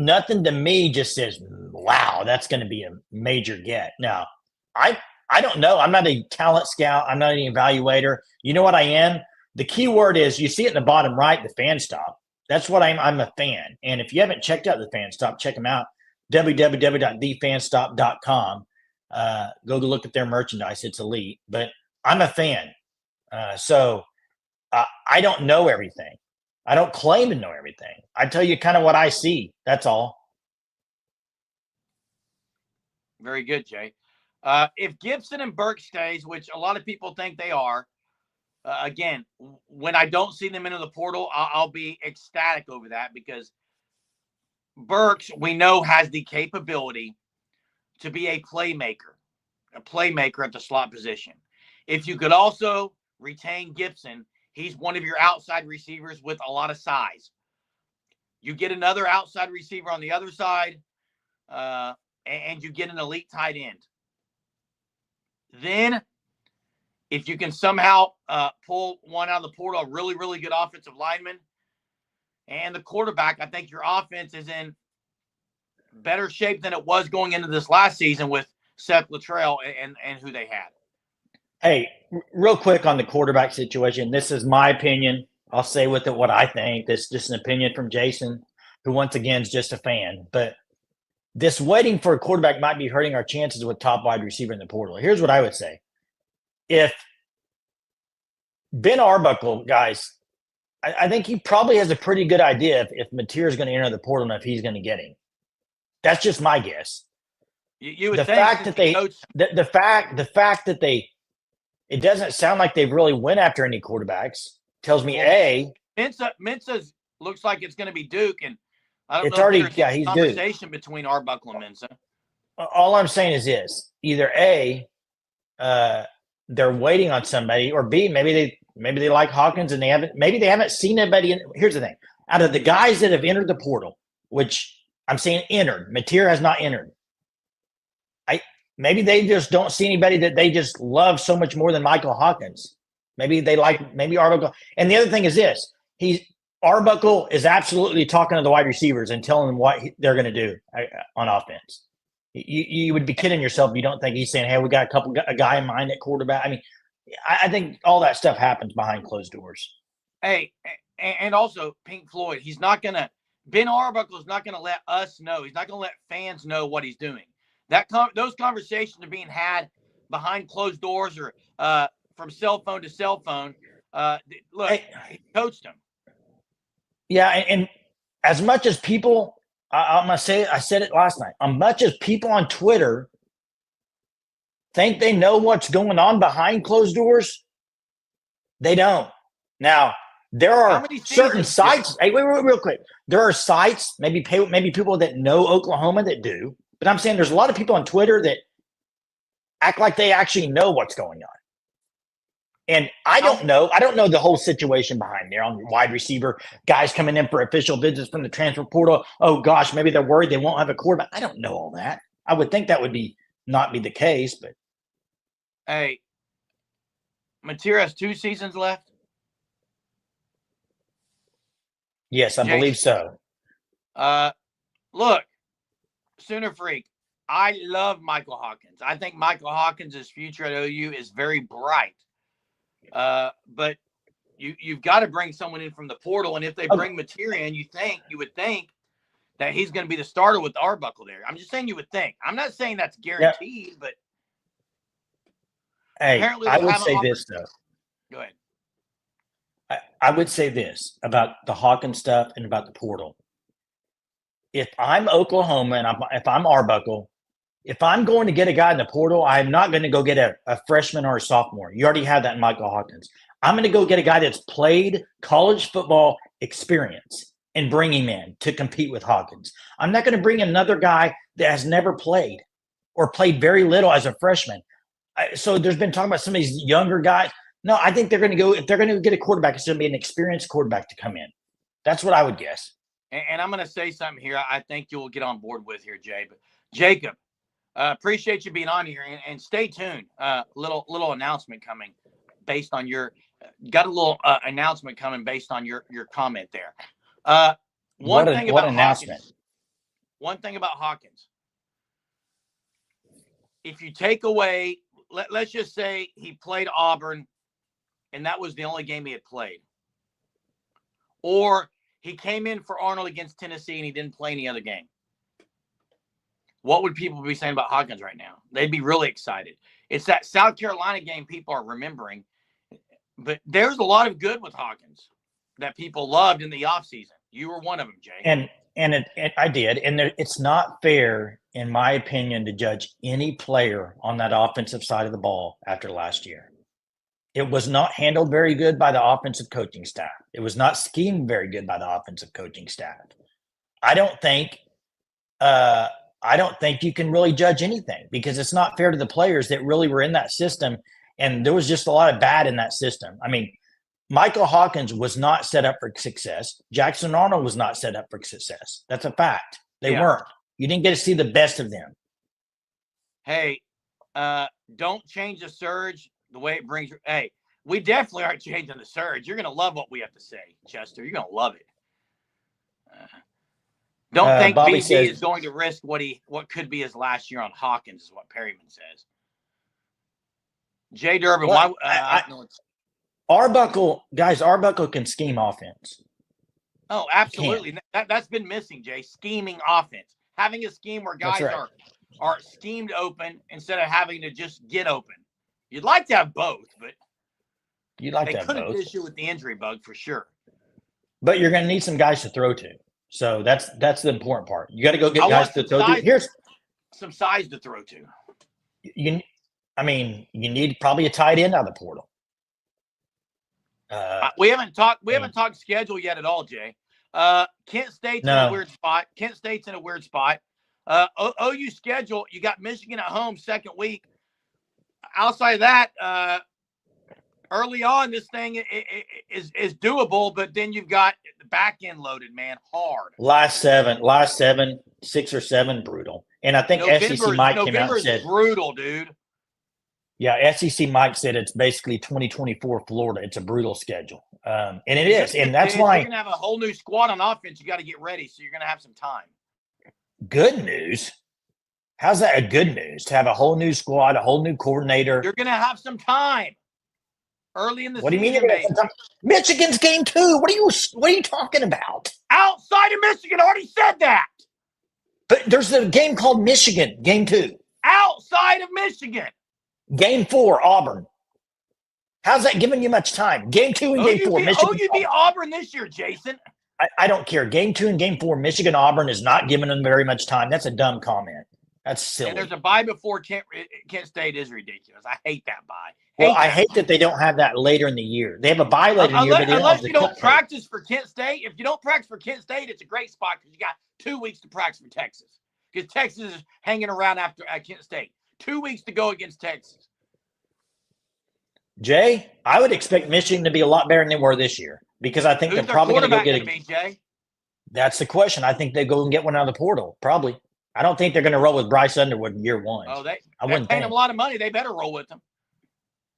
Speaker 2: to me just says, wow, that's going to be a major get. Now, I don't know. I'm not a talent scout. I'm not an evaluator. You know what I am? The key word is, you see it in the bottom right, the fan stop. That's what I'm a fan. And if you haven't checked out the fan stop, check them out. www.thefanstop.com. Go to look at their merchandise. It's elite. But I'm a fan. So I don't know everything. I don't claim to know everything. I tell you kind of what I see. That's all.
Speaker 1: Very good, Jay. If Gibson and Burke stays, which a lot of people think they are, again, when I don't see them into the portal, I'll be ecstatic over that, because Burks, we know, has the capability to be a playmaker at the slot position. If you could also retain Gibson, he's one of your outside receivers with a lot of size. You get another outside receiver on the other side, and you get an elite tight end. Then, if you can somehow pull one out of the portal, a really, really good offensive lineman, and the quarterback, I think your offense is in better shape than it was going into this last season with Seth Luttrell and who they had.
Speaker 2: Hey, real quick on the quarterback situation. This is my opinion. I'll say with it what I think. This is just an opinion from Jason, who once again is just a fan. But this waiting for a quarterback might be hurting our chances with top wide receiver in the portal. Here's what I would say. If Ben Arbuckle, guys, I think he probably has a pretty good idea if Mateer is going to enter the portal and if he's going to get him. That's just my guess.
Speaker 1: You would
Speaker 2: the
Speaker 1: think
Speaker 2: fact that they the fact that they it doesn't sound like they've really went after any quarterbacks tells me
Speaker 1: Mensa looks like it's going to be Duke, and I don't
Speaker 2: it's
Speaker 1: know
Speaker 2: already
Speaker 1: if there's
Speaker 2: he's
Speaker 1: conversation between Arbuckle and Mensa.
Speaker 2: All I'm saying is this: either they're waiting on somebody, or B, maybe they like Hawkins and they haven't seen anybody. Here's the thing: out of the guys that have entered the portal, which I'm saying entered, Mateer has not entered. Maybe they just don't see anybody that they just love so much more than Michael Hawkins. Maybe they like Arbuckle. And the other thing is this: Arbuckle is absolutely talking to the wide receivers and telling them what they're going to do on offense. You would be kidding yourself if you don't think he's saying, "Hey, we got a guy in mind at quarterback." I mean, I think all that stuff happens behind closed doors.
Speaker 1: Hey, and also Pink Floyd, Ben Arbuckle is not going to let us know. He's not going to let fans know what he's doing. Those conversations are being had behind closed doors or from cell phone to cell phone. Look, he coached him.
Speaker 2: Yeah, and as much as people, I'm going to say it, I said it last night, as much as people on Twitter think they know what's going on behind closed doors, they don't. Now, there are certain sites. Hey, wait, real quick. There are sites, maybe people that know Oklahoma that do. But I'm saying there's a lot of people on Twitter that act like they actually know what's going on. And I don't know. I don't know the whole situation behind there on wide receiver, guys coming in for official visits from the transfer portal. Oh, gosh, maybe they're worried they won't have a quarterback. I don't know all that. I would think that would not be the case. But
Speaker 1: hey, Mateer has 2 seasons left?
Speaker 2: Yes, I believe so.
Speaker 1: Look, Sooner Freak, I love Michael Hawkins. I think Michael Hawkins' future at OU is very bright. But you've got to bring someone in from the portal, and if they bring Mateer in, you would think that he's going to be the starter with Arbuckle there. I'm just saying you would think. I'm not saying that's guaranteed, but
Speaker 2: apparently I would say this though.
Speaker 1: Go ahead.
Speaker 2: I would say this about the Hawkins stuff and about the portal. If I'm Oklahoma and if I'm Arbuckle, if I'm going to get a guy in the portal, I'm not going to go get a freshman or a sophomore. You already have that in Michael Hawkins. I'm going to go get a guy that's played college football experience and bring him in to compete with Hawkins. I'm not going to bring another guy that has never played or played very little as a freshman. So there's been talking about some of these younger guys. No, I think they're going to go – if they're going to get a quarterback, it's going to be an experienced quarterback to come in. That's what I would guess.
Speaker 1: And I'm going to say something here I think you'll get on board with here, Jay. But Jacob, appreciate you being on here. And stay tuned. Little announcement coming based on your got a little announcement coming based on your comment there. One thing about Hawkins. If you take away, let's just say he played Auburn and that was the only game he had played. Or he came in for Arnold against Tennessee and he didn't play any other game. What would people be saying about Hawkins right now? They'd be really excited. It's that South Carolina game people are remembering. But there's a lot of good with Hawkins that people loved in the offseason. You were one of them, Jay.
Speaker 2: And I did. And it's not fair, in my opinion, to judge any player on that offensive side of the ball after last year. It was not handled very good by the offensive coaching staff. It was not schemed very good by the offensive coaching staff. I don't think you can really judge anything because it's not fair to the players that really were in that system. And there was just a lot of bad in that system. I mean, Michael Hawkins was not set up for success. Jackson Arnold was not set up for success. That's a fact. They weren't. You didn't get to see the best of them.
Speaker 1: Hey, don't change the surge the way it brings – hey, we definitely aren't changing the surge. You're going to love what we have to say, Chester. You're going to love it. Don't think
Speaker 2: Bobby
Speaker 1: BB
Speaker 2: says,
Speaker 1: is going to risk what could be his last year on Hawkins, is what Perryman says. Jay Durbin,
Speaker 2: well, Arbuckle can scheme offense.
Speaker 1: Oh, absolutely. That's been missing, Jay. Scheming offense. Having a scheme where guys are schemed open instead of having to just get open. You'd like to have both, but
Speaker 2: they
Speaker 1: couldn't this year with the injury bug for sure.
Speaker 2: But you're going to need some guys to throw to. So that's the important part. You got to go get guys to throw to. Here's
Speaker 1: some size to throw to.
Speaker 2: You need probably a tight end out of the portal.
Speaker 1: We haven't talked schedule yet at all, Jay. Kent State's in a weird spot. OU schedule, you got Michigan at home second week. Outside of that, early on, this thing is doable, but then you've got the back end loaded, man, hard.
Speaker 2: Last seven, 6 or 7, brutal. And I think SEC Mike came out and said
Speaker 1: brutal, dude.
Speaker 2: Yeah, SEC Mike said it's basically 2024 Florida. It's a brutal schedule, and it is, and that's why
Speaker 1: you're gonna have a whole new squad on offense. You got to get ready, so you're gonna have some time.
Speaker 2: Good news. How's that a good news? To have a whole new squad, a whole new coordinator.
Speaker 1: You're gonna have some time early in the season.
Speaker 2: What do you mean? Michigan's game 2. What are you talking about?
Speaker 1: Outside of Michigan, I already said that.
Speaker 2: But there's a game called Michigan, game 2.
Speaker 1: Outside of Michigan.
Speaker 2: Game 4, Auburn. How's that giving you much time? Game 2 and game 4, Michigan.
Speaker 1: You beat Auburn this year, Jason.
Speaker 2: I don't care. Game 2 and game 4, Michigan, Auburn is not giving them very much time. That's a dumb comment. That's silly.
Speaker 1: And there's a bye before Kent State is ridiculous. I hate that bye.
Speaker 2: I hate that they don't have that later in the year. They have a bye later in the year. But
Speaker 1: unless you don't practice for Kent State. If you don't practice for Kent State, it's a great spot because you got 2 weeks to practice for Texas. Because Texas is hanging around after Kent State. 2 weeks to go against Texas.
Speaker 2: Jay, I would expect Michigan to be a lot better than they were this year because I think they're probably going to go get
Speaker 1: Jay?
Speaker 2: That's the question. I think they go and get one out of the portal, probably. I don't think they're going to roll with Bryce Underwood in year 1.
Speaker 1: Oh, they're paying them a lot of money. They better roll with them.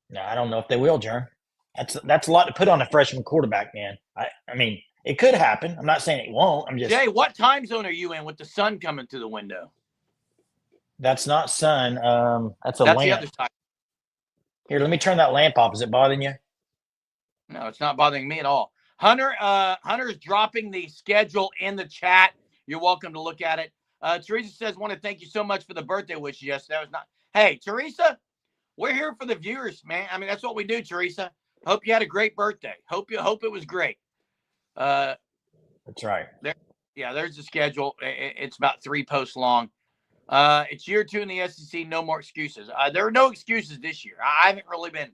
Speaker 2: No, I don't know if they will, Jern. That's a lot to put on a freshman quarterback, man. I mean, it could happen. I'm not saying it won't. I'm just
Speaker 1: Jay, what time zone are you in with the sun coming through the window?
Speaker 2: That's not sun. That's
Speaker 1: lamp.
Speaker 2: The other side. Here, let me turn that lamp off. Is it bothering you?
Speaker 1: No, it's not bothering me at all. Hunter's dropping the schedule in the chat. You're welcome to look at it. Teresa says, want to thank you so much for the birthday wishes yesterday. That was not. Hey, Teresa, we're here for the viewers, man. I mean, that's what we do, Teresa. Hope you had a great birthday. Hope it was great.
Speaker 2: That's right.
Speaker 1: There's the schedule. It's about 3 posts long. It's year 2 in the SEC. No more excuses. There are no excuses this year. I haven't really been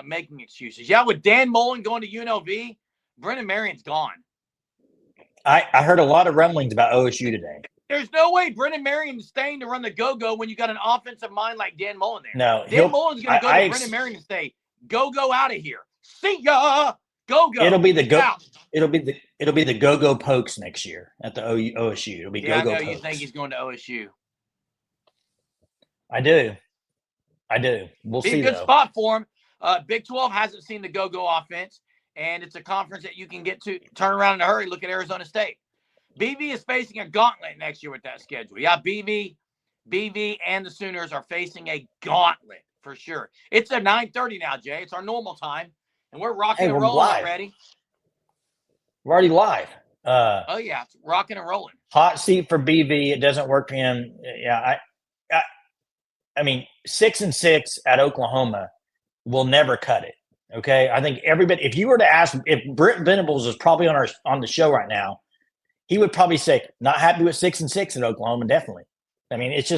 Speaker 1: making excuses. Yeah, with Dan Mullen going to UNLV, Brennan Marion's gone.
Speaker 2: I heard a lot of rumblings about OSU today.
Speaker 1: There's no way Brennan Marion's staying to run the go-go when you got an offensive mind like Dan Mullen there.
Speaker 2: No,
Speaker 1: Dan Mullen's going to go to Brennan Marion and say, go out of here. See ya. Go.
Speaker 2: It'll be the go. It'll be the go-go Pokes next year at the OSU. It'll be go-go
Speaker 1: I know
Speaker 2: Pokes.
Speaker 1: You think he's going to OSU.
Speaker 2: I do. We'll see.
Speaker 1: Be a good spot for him. Big 12 hasn't seen the go-go offense, and it's a conference that you can get to turn around in a hurry. Look at Arizona State. BV is facing a gauntlet next year with that schedule. Yeah, BV and the Sooners are facing a gauntlet for sure. It's a 9:30 now, Jay. It's our normal time, and we're rocking and rolling already.
Speaker 2: We're already live.
Speaker 1: Oh yeah, it's rocking and rolling.
Speaker 2: Hot seat for BV. It doesn't work for him. Yeah, I mean, 6-6 at Oklahoma will never cut it. Okay, I think everybody. If you were to ask, if Britt Venables is probably on the show right now, he would probably say not happy with 6-6 at Oklahoma. Definitely. I mean, it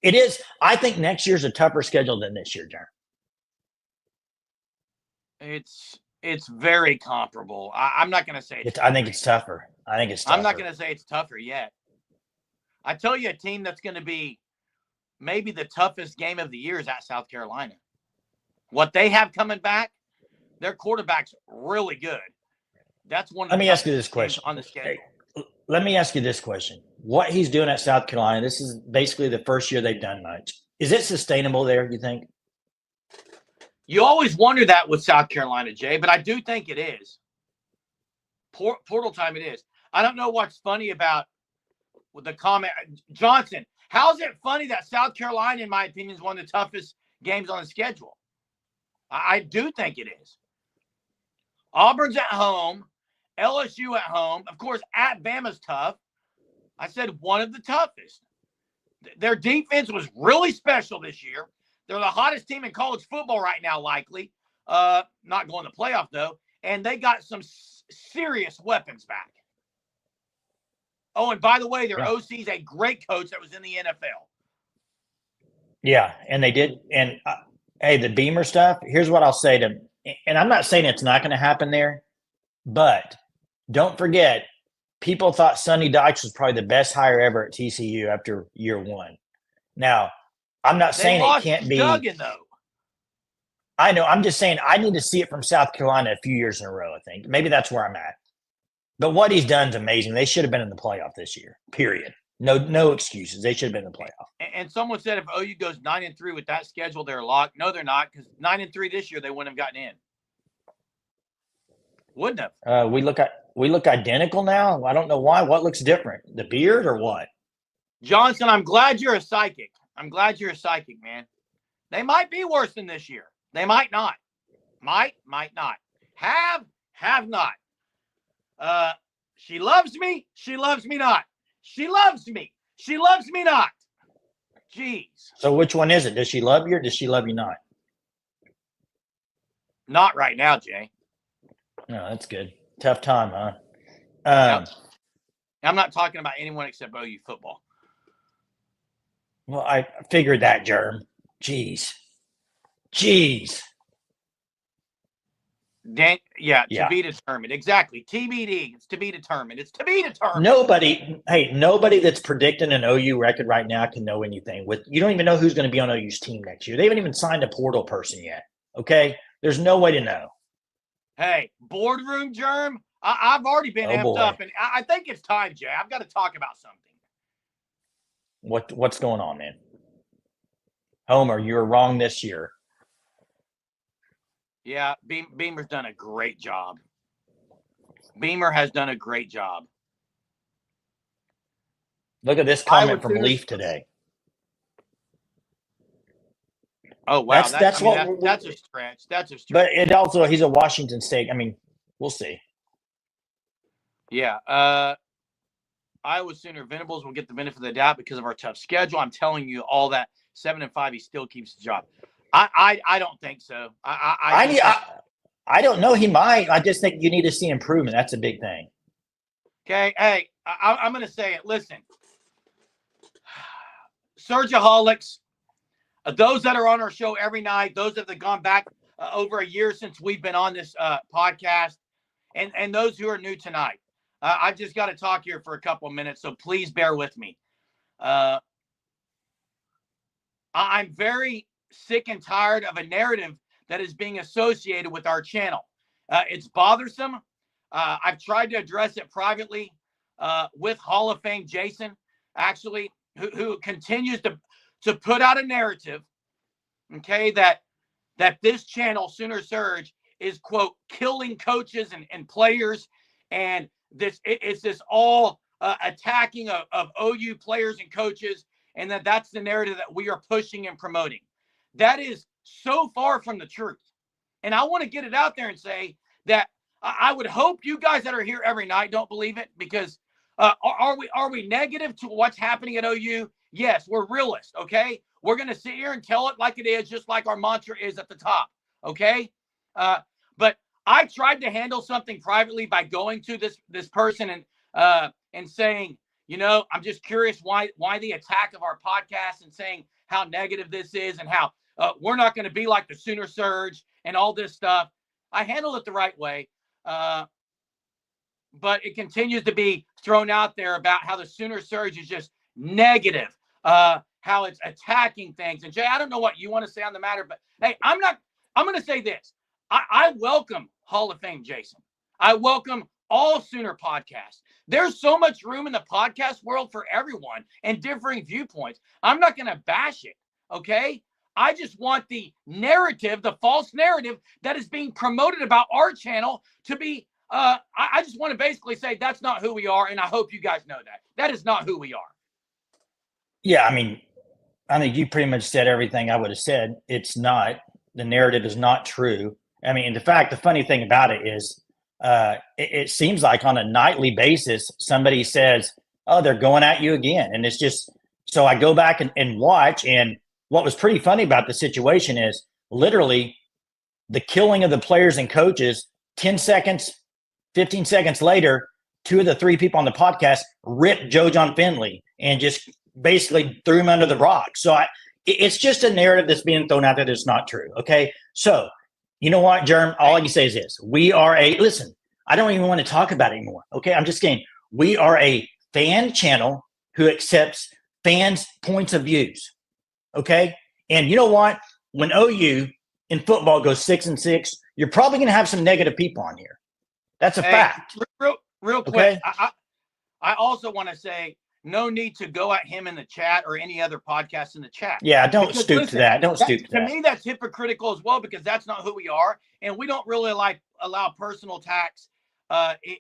Speaker 2: is. I think next year's a tougher schedule than this year, John.
Speaker 1: It's very comparable. I'm not going to say
Speaker 2: I think it's tougher. I'm
Speaker 1: not going to say it's tougher yet. I tell you, a team that's going to be maybe the toughest game of the year is at South Carolina. What they have coming back, their quarterback's really good. That's one.
Speaker 2: Let me ask you this question
Speaker 1: on the schedule.
Speaker 2: Let me ask you this question. What he's doing at South Carolina, this is basically the first year they've done much. Is it sustainable there, you think?
Speaker 1: You always wonder that with South Carolina, Jay, but I do think it is. Portal time it is. I don't know what's funny about the comment. Johnson, how's it funny that South Carolina, in my opinion, is one of the toughest games on the schedule? I do think it is. Auburn's at home, LSU at home. Of course, at Bama's tough. I said one of the toughest. Their defense was really special this year. They're the hottest team in college football right now, likely. Not going to playoff, though. And they got some serious weapons back. Oh, and by the way, their OC is a great coach that was in the NFL.
Speaker 2: Yeah, and they did. And, hey, the Beamer stuff, here's what I'll say to – and I'm not saying it's not going to happen there, but don't forget, people thought Sonny Dykes was probably the best hire ever at TCU after year one. Now, I'm not saying it can't be –
Speaker 1: Duggan, though.
Speaker 2: I know. I'm just saying I need to see it from South Carolina a few years in a row, I think. Maybe that's where I'm at. But what he's done is amazing. They should have been in the playoff this year, period. No excuses. They should have been in the playoff.
Speaker 1: And someone said if OU goes 9-3 with that schedule, they're locked. No, they're not, because 9-3 this year, they wouldn't have gotten in. Wouldn't have.
Speaker 2: We look identical now. I don't know why. What looks different? The beard or what?
Speaker 1: Johnson, I'm glad you're a psychic. I'm glad you're a psychic, man. They might be worse than this year. They might not. Might not. Have not. She loves me. She loves me not. She loves me. She loves me not. Jeez.
Speaker 2: So which one is it? Does she love you or does she love you not?
Speaker 1: Not right now, Jay.
Speaker 2: No, that's good. Tough time, huh?
Speaker 1: I'm not talking about anyone except OU football.
Speaker 2: Well, I figured that, Germ. Jeez.
Speaker 1: To be determined. Exactly. TBD. It's to be determined. It's to be determined.
Speaker 2: Nobody that's predicting an OU record right now can know anything. You don't even know who's going to be on OU's team next year. They haven't even signed a portal person yet. Okay? There's no way to know.
Speaker 1: Hey, boardroom Germ, I've already been amped up, and I think it's time, Jay. I've got to talk about something.
Speaker 2: What's going on, man? Homer, you were wrong this year.
Speaker 1: Yeah, Beamer's done a great job. Beamer has done a great job.
Speaker 2: Look at this comment from Leaf today.
Speaker 1: Oh, wow. That's a stretch. That's a stretch.
Speaker 2: But it also, he's a Washington State. I mean, we'll see.
Speaker 1: Yeah. Iowa Sooner Venables will get the benefit of the doubt because of our tough schedule. I'm telling you all that. 7-5, he still keeps the job. I don't think so.
Speaker 2: I don't know. He might. I just think you need to see improvement. That's a big thing.
Speaker 1: Okay. Hey, I'm going to say it. Listen, Surgeaholics, those that are on our show every night, those that have gone back over a year since we've been on this podcast, and those who are new tonight, I've just got to talk here for a couple of minutes, so please bear with me. I'm very sick and tired of a narrative that is being associated with our channel. It's bothersome. I've tried to address it privately with Hall of Fame Jason, actually, who continues to put out a narrative, okay, that this channel, Sooner Surge, is, quote, killing coaches and players, and it's this all attacking of OU players and coaches, and that's the narrative that we are pushing and promoting. That is so far from the truth. And I want to get it out there and say that I would hope you guys that are here every night don't believe it, because are we negative to what's happening at OU? Yes, we're realists, okay? We're going to sit here and tell it like it is, just like our mantra is at the top, okay? But I tried to handle something privately by going to this person and saying, you know, I'm just curious why the attack of our podcast, and saying how negative this is and how we're not going to be like the Sooner Surge and all this stuff. I handled it the right way. But it continues to be thrown out there about how the Sooner Surge is just negative, how it's attacking things. And Jay, I don't know what you want to say on the matter, but hey, I'm going to say this. I welcome Hall of Fame Jason. I welcome all Sooner podcasts. There's so much room in the podcast world for everyone and differing viewpoints. I'm not going to bash it, okay? I just want the narrative, the false narrative that is being promoted about our channel to be I just want to basically say that's not who we are, and I hope you guys know that. That is not who we are.
Speaker 2: Yeah, I mean, I think you pretty much said everything I would have said. It's not. The narrative is not true. I mean, in fact, the funny thing about it is it seems like on a nightly basis, somebody says, oh, they're going at you again. And it's just, so I go back and watch. And what was pretty funny about the situation is literally the killing of the players and coaches, 10 seconds, 15 seconds later, two of the three people on the podcast ripped Joe John Finley and just basically threw him under the rock. So it's just a narrative that's being thrown out there that's not true. Okay. So you know what, Jerm? All I can say is this. Listen, I don't even want to talk about it anymore. Okay. I'm just saying we are a fan channel who accepts fans' points of views. Okay. And you know what? When OU in football goes 6-6, you're probably going to have some negative people on here. That's a fact.
Speaker 1: Real quick. Okay? I also want to say, no need to go at him in the chat or any other podcast in the chat.
Speaker 2: Yeah, don't stoop to that. Don't stoop to that.
Speaker 1: To me, that's hypocritical as well, because that's not who we are. And we don't really allow personal attacks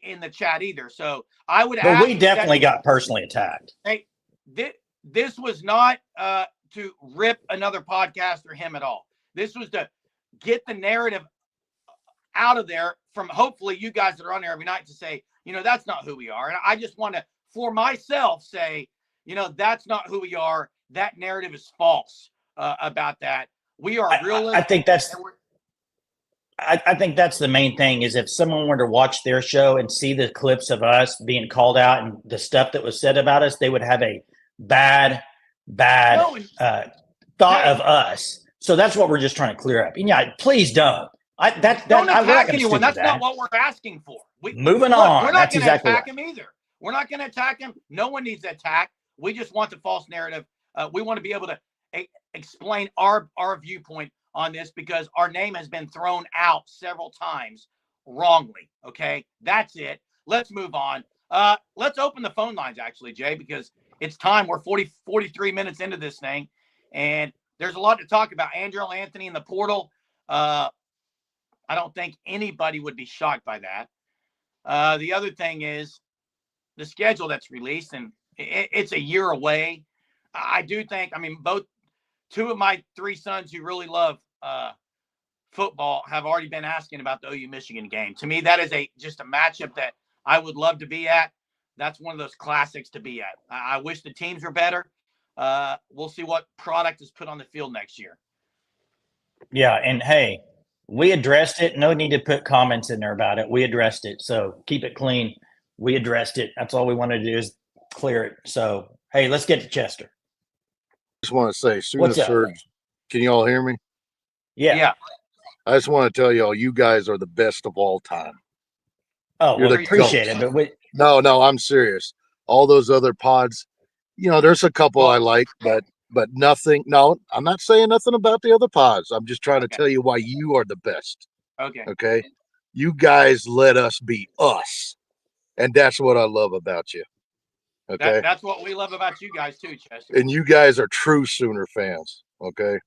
Speaker 1: in the chat either. So I would ask.
Speaker 2: But we definitely got personally attacked.
Speaker 1: Hey, this was not to rip another podcast or him at all. This was to get the narrative out of there from hopefully you guys that are on there every night to say, that's not who we are. And I just want to, for myself, say, that's not who we are. That narrative is false about that. We are realistic.
Speaker 2: I think that's the main thing is if someone were to watch their show and see the clips of us being called out and the stuff that was said about us, they would have a bad thought of us. So that's what we're just trying to clear up. And yeah, please don't.
Speaker 1: Don't attack anyone. That's not what we're asking for.
Speaker 2: Moving on.
Speaker 1: We're not going to attack him either. We're not going to attack him. No one needs to attack. We just want the false narrative. We want to be able to explain our viewpoint on this because our name has been thrown out several times wrongly. Okay, that's it. Let's move on. Let's open the phone lines, actually, Jay, because it's time. We're 43 minutes into this thing, and there's a lot to talk about. Andrel Anthony in the portal. I don't think anybody would be shocked by that. The other thing is the schedule that's released, and it's a year away. I do think, two of my three sons who really love football have already been asking about the OU Michigan game. To me, that is just a matchup that I would love to be at. That's one of those classics to be at. I wish the teams were better. We'll see what product is put on the field next year.
Speaker 2: Yeah, and hey, we addressed it. No need to put comments in there about it. We addressed it. So keep it clean. We addressed it. That's all we wanted to do is clear it. So, hey, let's get to Chester.
Speaker 3: I just want to say, Sooner Surge, can you all hear me?
Speaker 2: Yeah.
Speaker 3: I just want to tell y'all, you guys are the best of all time.
Speaker 2: Oh, well, appreciate it. But
Speaker 3: No, I'm serious. All those other pods, there's a couple I like, but nothing. No, I'm not saying nothing about the other pods. I'm just trying to tell you why you are the best. Okay. You guys let us be us. And that's what I love about you. Okay.
Speaker 1: That's what we love about you guys too, Chester.
Speaker 3: And you guys are true Sooner fans. Okay.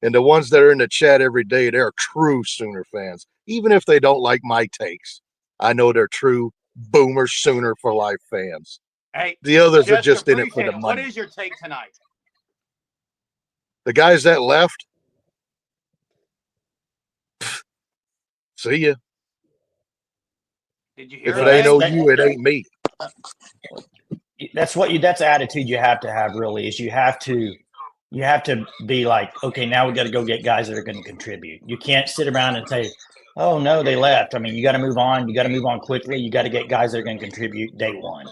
Speaker 3: And the ones that are in the chat every day, they're true Sooner fans. Even if they don't like my takes, I know they're true Boomer Sooner for life fans.
Speaker 1: Hey,
Speaker 3: the others are just in it for the money.
Speaker 1: What is your take tonight?
Speaker 3: The guys that left, see ya.
Speaker 1: Did you hear
Speaker 3: if it ain't OU, it ain't me.
Speaker 2: That's the attitude you have to have. Really, is you have to be like, okay, now we got to go get guys that are going to contribute. You can't sit around and say, oh no, they left. You got to move on. You got to move on quickly. You got to get guys that are going to contribute day one.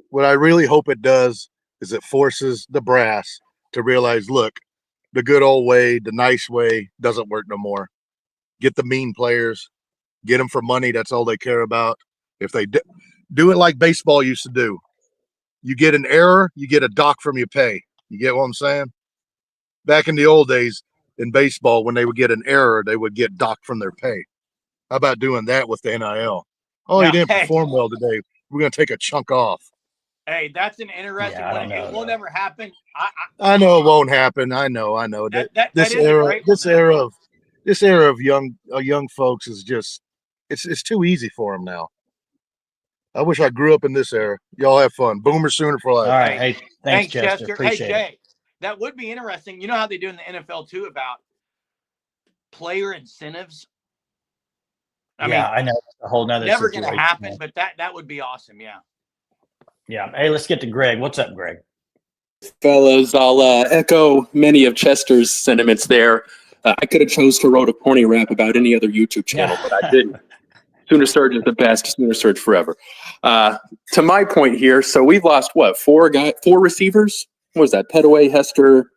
Speaker 3: What I really hope it does is it forces the brass to realize, look, the good old way, the nice way doesn't work no more. Get the mean players, get them for money. That's all they care about. If they do it like baseball used to do, you get an error, you get a dock from your pay. You get what I'm saying? Back in the old days in baseball, when they would get an error, they would get docked from their pay. How about doing that with the NIL? Oh, you didn't perform well today. We're going to take a chunk off.
Speaker 1: Hey, that's an interesting one. It will never happen.
Speaker 3: I know it won't happen. I know. This era of young folks is just, It's too easy for them now. I wish I grew up in this era. Y'all have fun. Boomer Sooner for life.
Speaker 2: All right. Hey, thanks, Chester.
Speaker 1: Hey,
Speaker 2: Appreciate
Speaker 1: Jay,
Speaker 2: it.
Speaker 1: that would be interesting. You know how they do in the NFL too about player incentives?
Speaker 2: I mean, I know it's a whole nother
Speaker 1: never going to happen,
Speaker 2: man.
Speaker 1: but that would be awesome. Yeah.
Speaker 2: Yeah. Hey, let's get to Greg. What's up, Greg?
Speaker 4: Fellas, I'll echo many of Chester's sentiments there. I could have chose to wrote a corny rap about any other YouTube channel, but I didn't. Sooner Surge is the best. Sooner Surge forever. To my point here, so we've lost what, four receivers? What was that? Petaway, Hester.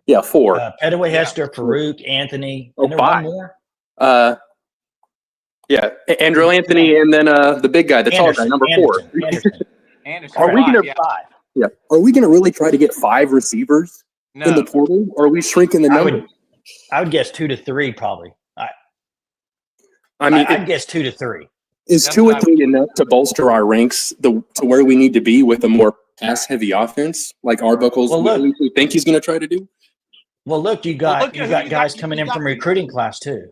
Speaker 4: Yeah, four.
Speaker 2: Petaway, Hester, Farouk, Anthony.
Speaker 4: Oh,
Speaker 2: and there
Speaker 4: five.
Speaker 2: One more.
Speaker 4: Yeah, Andrel Anthony, and then the big guy, the tall guy, number four.
Speaker 1: Anderson.
Speaker 4: Are we gonna
Speaker 2: five?
Speaker 4: Yeah. Are we gonna really try to get 5 receivers in the portal, or are we shrinking the number?
Speaker 2: I would guess 2 to 3 probably.
Speaker 4: I mean,
Speaker 2: I'd guess 2 to 3.
Speaker 4: Is 2 or 3 enough to bolster our ranks to where we need to be with a more pass-heavy offense, like Arbuckle's? We think he's going to try to do.
Speaker 2: Well, look, you got guys coming in from recruiting class too.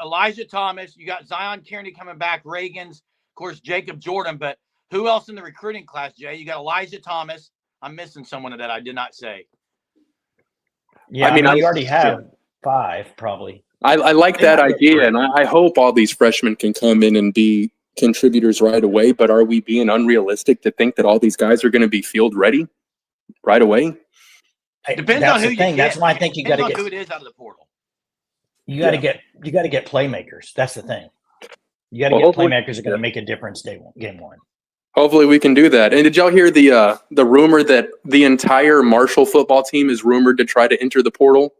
Speaker 1: Elijah Thomas, you got Zion Kearney coming back, Reagan's, of course, Jacob Jordan, but who else in the recruiting class, Jay? You got Elijah Thomas. I'm missing someone that I did not say.
Speaker 2: Yeah, I mean, you already have 5 probably.
Speaker 4: I like that idea, and I hope all these freshmen can come in and be contributors right away, but are we being unrealistic to think that all these guys are going to be field ready right away?
Speaker 1: Depends on who you get.
Speaker 2: That's why I think you got to get
Speaker 1: who it is out of the portal.
Speaker 2: You got to get playmakers. That's the thing. You got to get playmakers that are going to make a difference game one.
Speaker 4: Hopefully we can do that. And did y'all hear the rumor that the entire Marshall football team is rumored to try to enter the portal?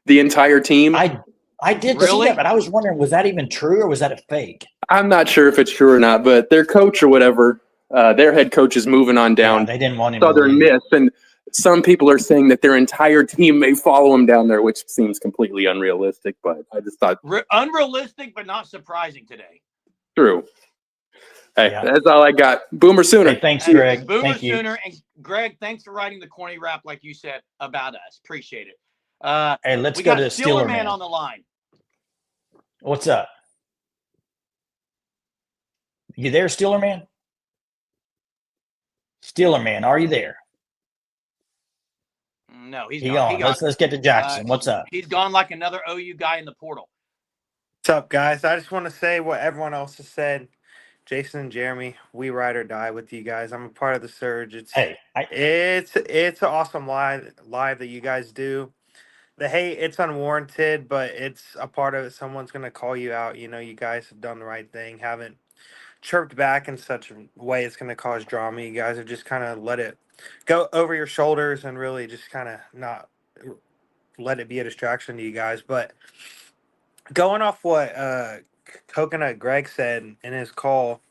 Speaker 4: The entire team?
Speaker 2: I did see that, but I was wondering, was that even true or was that a fake?
Speaker 4: I'm not sure if it's true or not, but their coach or whatever, their head coach is moving on down.
Speaker 2: Yeah, they didn't want him
Speaker 4: Southern Miss, and some people are saying that their entire team may follow him down there, which seems completely unrealistic, but I just thought.
Speaker 1: Unrealistic, but not surprising today.
Speaker 4: True. Hey, that's all I got. Boomer Sooner.
Speaker 2: Hey, thanks, Greg.
Speaker 1: Boomer Sooner. And Greg, thanks for writing the corny rap, like you said, about us. Appreciate it.
Speaker 2: Hey, let's go to Steeler
Speaker 1: Man on the line.
Speaker 2: What's up? You there, Steeler Man? Steeler Man, are you there?
Speaker 1: No, he's gone.
Speaker 2: Let's get to Jackson. What's up?
Speaker 1: He's gone like another OU guy in the portal.
Speaker 5: What's up, guys? I just want to say what everyone else has said. Jason and Jeremy, we ride or die with you guys. I'm a part of the Surge. It's an awesome live that you guys do. The hate, it's unwarranted, but it's a part of it. Someone's going to call you out. You know, you guys have done the right thing. Haven't chirped back in such a way it's going to cause drama. You guys have just kind of let it go over your shoulders and really just kind of not let it be a distraction to you guys. But going off what Coconut Greg said in his call,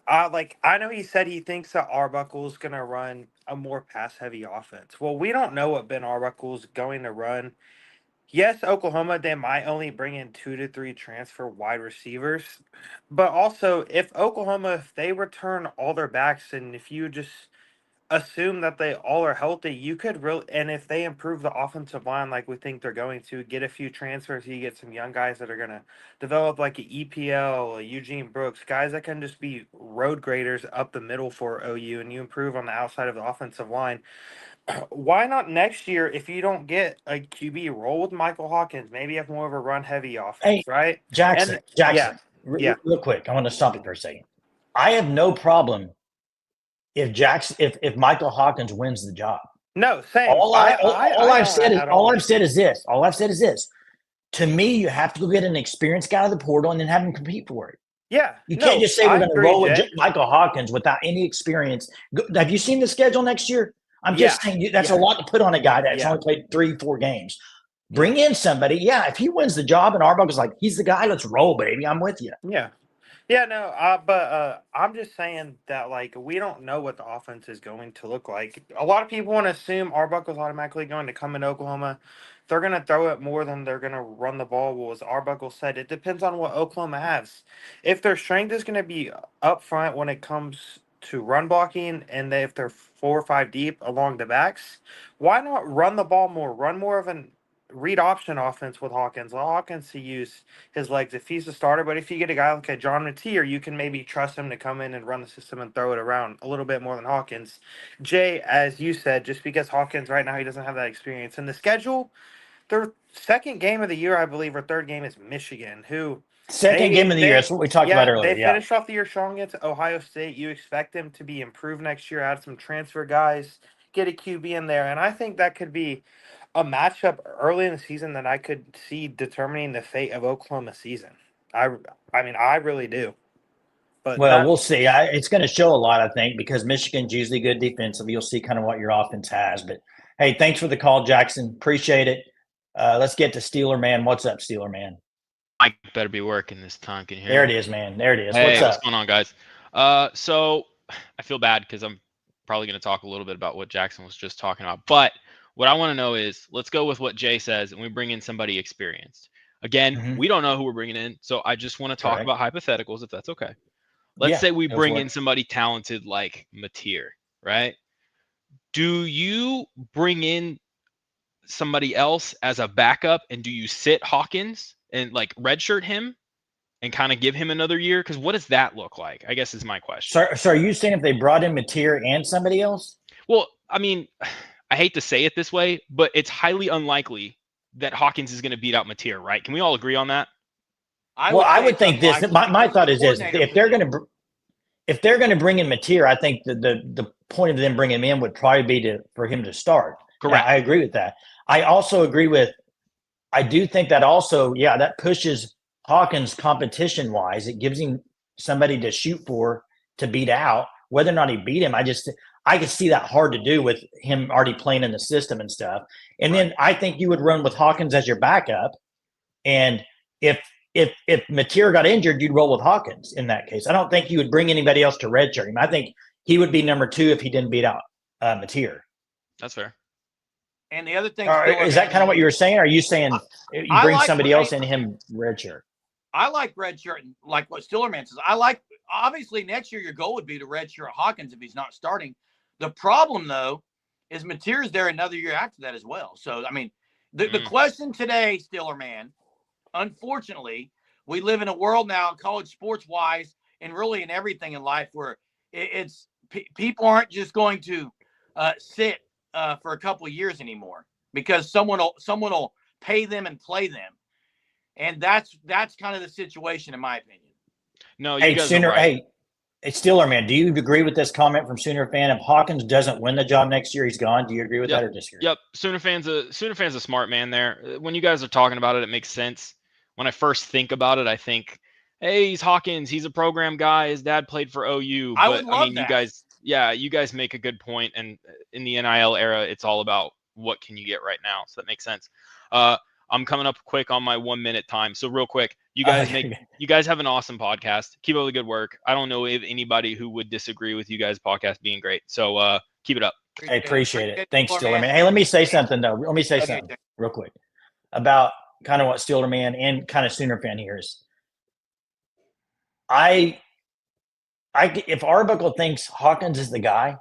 Speaker 5: I know he said he thinks that Arbuckle's going to run a more pass-heavy offense. Well, we don't know what Ben Arbuckle's going to run. Yes, Oklahoma, they might only bring in 2 to 3 transfer wide receivers. But also, if they return all their backs, and if you just assume that they all are healthy, you could really, and if they improve the offensive line like we think they're going to, get a few transfers, you get some young guys that are going to develop like an EPL, a Eugene Brooks, guys that can just be road graders up the middle for OU, and you improve on the outside of the offensive line. Why not next year, if you don't get a QB, roll with Michael Hawkins, maybe have more of a run-heavy offense, right?
Speaker 2: Jackson, real quick, I want to stop you for a second. I have no problem if Michael Hawkins wins the job.
Speaker 5: No, same.
Speaker 2: All I've said is this. To me, you have to go get an experienced guy out of the portal and then have him compete for it.
Speaker 5: Yeah.
Speaker 2: You can't just say we're going to roll with Michael Hawkins without any experience. Have you seen the schedule next year? I'm just saying that's a lot to put on a guy that's only played 3-4 games. Bring in somebody. Yeah, if he wins the job and Arbuckle's like, he's the guy, let's roll, baby. I'm with you.
Speaker 5: Yeah. Yeah, no, but I'm just saying that, like, we don't know what the offense is going to look like. A lot of people want to assume Arbuckle's automatically going to come in Oklahoma. They're going to throw it more than they're going to run the ball. Well, as Arbuckle said, it depends on what Oklahoma has. If their strength is going to be up front when it comes to run blocking, and if they're 4 or 5 deep along the backs, why not run the ball more? Run more of an read option offense with Hawkins. Allow Hawkins to use his legs if he's a starter. But if you get a guy like a John Mateer, you can maybe trust him to come in and run the system and throw it around a little bit more than Hawkins. Jay, as you said, just because Hawkins right now he doesn't have that experience. In the schedule, their second game of the year, I believe, or third game is Michigan, who
Speaker 2: Second game of the year. That's what we talked about earlier.
Speaker 5: They finished off the year strong against Ohio State. You expect them to be improved next year, add some transfer guys, get a QB in there. And I think that could be a matchup early in the season that I could see determining the fate of Oklahoma's season. I mean, I really do. But
Speaker 2: we'll see. It's going to show a lot, I think, because Michigan's usually good defensively. You'll see kind of what your offense has. But, hey, thanks for the call, Jackson. Appreciate it. Let's get to Steeler Man. What's up, Steeler Man?
Speaker 6: I better be working this time. Can you hear me?
Speaker 2: There it is, man. There it is.
Speaker 6: Hey, what's going on, guys? So I feel bad because I'm probably going to talk a little bit about what Jackson was just talking about. But what I want to know is, let's go with what Jay says, and we bring in somebody experienced. Again, we don't know who we're bringing in, so I just want to talk about hypotheticals, if that's okay. Let's say we bring in somebody talented like Mateer, right? Do you bring in somebody else as a backup, and do you sit Hawkins and like redshirt him and kind of give him another year? Because what does that look like, I guess, is my question.
Speaker 2: So are you saying if they brought in Mateer and somebody else?
Speaker 6: Well, I mean, I hate to say it this way, but it's highly unlikely that Hawkins is going to beat out Mateer, right? Can we all agree on that?
Speaker 2: I would think this. My thought is this: if they're going to bring in Mateer, I think the point of them bringing him in would probably be for him to start.
Speaker 6: Correct.
Speaker 2: Yeah, I agree with that. I also agree with. I do think that also, that pushes Hawkins competition wise. It gives him somebody to shoot for to beat out. Whether or not he beat him, I could see that hard to do with him already playing in the system and stuff. And then I think you would run with Hawkins as your backup. And if Mateer got injured, you'd roll with Hawkins in that case. I don't think you would bring anybody else to redshirt him. I think he would be number 2 if he didn't beat out Mateer.
Speaker 6: That's fair.
Speaker 1: And the other thing
Speaker 2: is that kind of what you were saying? Or are you saying you bring somebody else in him redshirt?
Speaker 1: I like redshirt, like what Stillerman says. Obviously next year your goal would be to redshirt Hawkins if he's not starting. The problem though is Mateer's there another year after that as well. So I mean, the question today, Stillerman, unfortunately, we live in a world now, college sports wise, and really in everything in life, where people aren't just going to sit for a couple of years anymore because someone will pay them and play them, and that's kind of the situation in my opinion.
Speaker 6: No, you guys are right.
Speaker 2: Hey, it's Steeler Man. Do you agree with this comment from Sooner fan? If Hawkins doesn't win the job next year, he's gone. Do you agree with that or disagree?
Speaker 6: Yep. Sooner fan's a smart man there. When you guys are talking about it, it makes sense. When I first think about it, I think, hey, he's Hawkins. He's a program guy. His dad played for OU.
Speaker 1: I would love that.
Speaker 6: You guys make a good point. And in the NIL era, it's all about what can you get right now. So that makes sense. I'm coming up quick on my 1 minute time. So real quick, you guys have an awesome podcast. Keep up the good work. I don't know if anybody who would disagree with you guys' podcast being great. So keep it up.
Speaker 2: I appreciate it. Thanks, Steeler Man. Hey, let me say something though. Let me say something real quick about kind of what Steeler Man and kind of Sooner fan here is. If Arbuckle thinks Hawkins is the guy,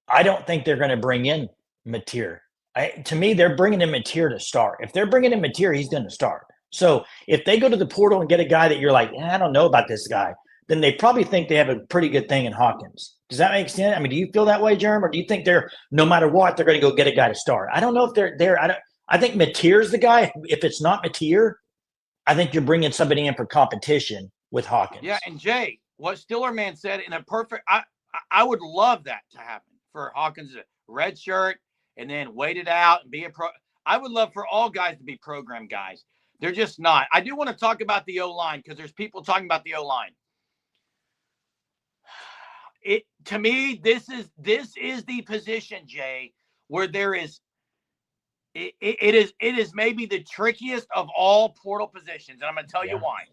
Speaker 2: I don't think they're going to bring in Mateer. To me, they're bringing in Mateer to start. If they're bringing in Mateer, he's going to start. So if they go to the portal and get a guy that you're like, I don't know about this guy, then they probably think they have a pretty good thing in Hawkins. Does that make sense? I mean, do you feel that way, Jerem, or do you think no matter what, they're going to go get a guy to start? I don't know if they're there. I think Mateer's the guy. If it's not Mateer, I think you're bringing somebody in for competition with Hawkins.
Speaker 1: Yeah, and Jay, what Stillerman said in a perfect I would love that to happen for Hawkins, a red shirt, and then wait it out and be a pro. I would love for all guys to be program guys. They're just not. I do want to talk about the O-line because there's people talking about the O-line. To me, this is the position, Jay, where there is it is maybe the trickiest of all portal positions, and I'm going to tell you why.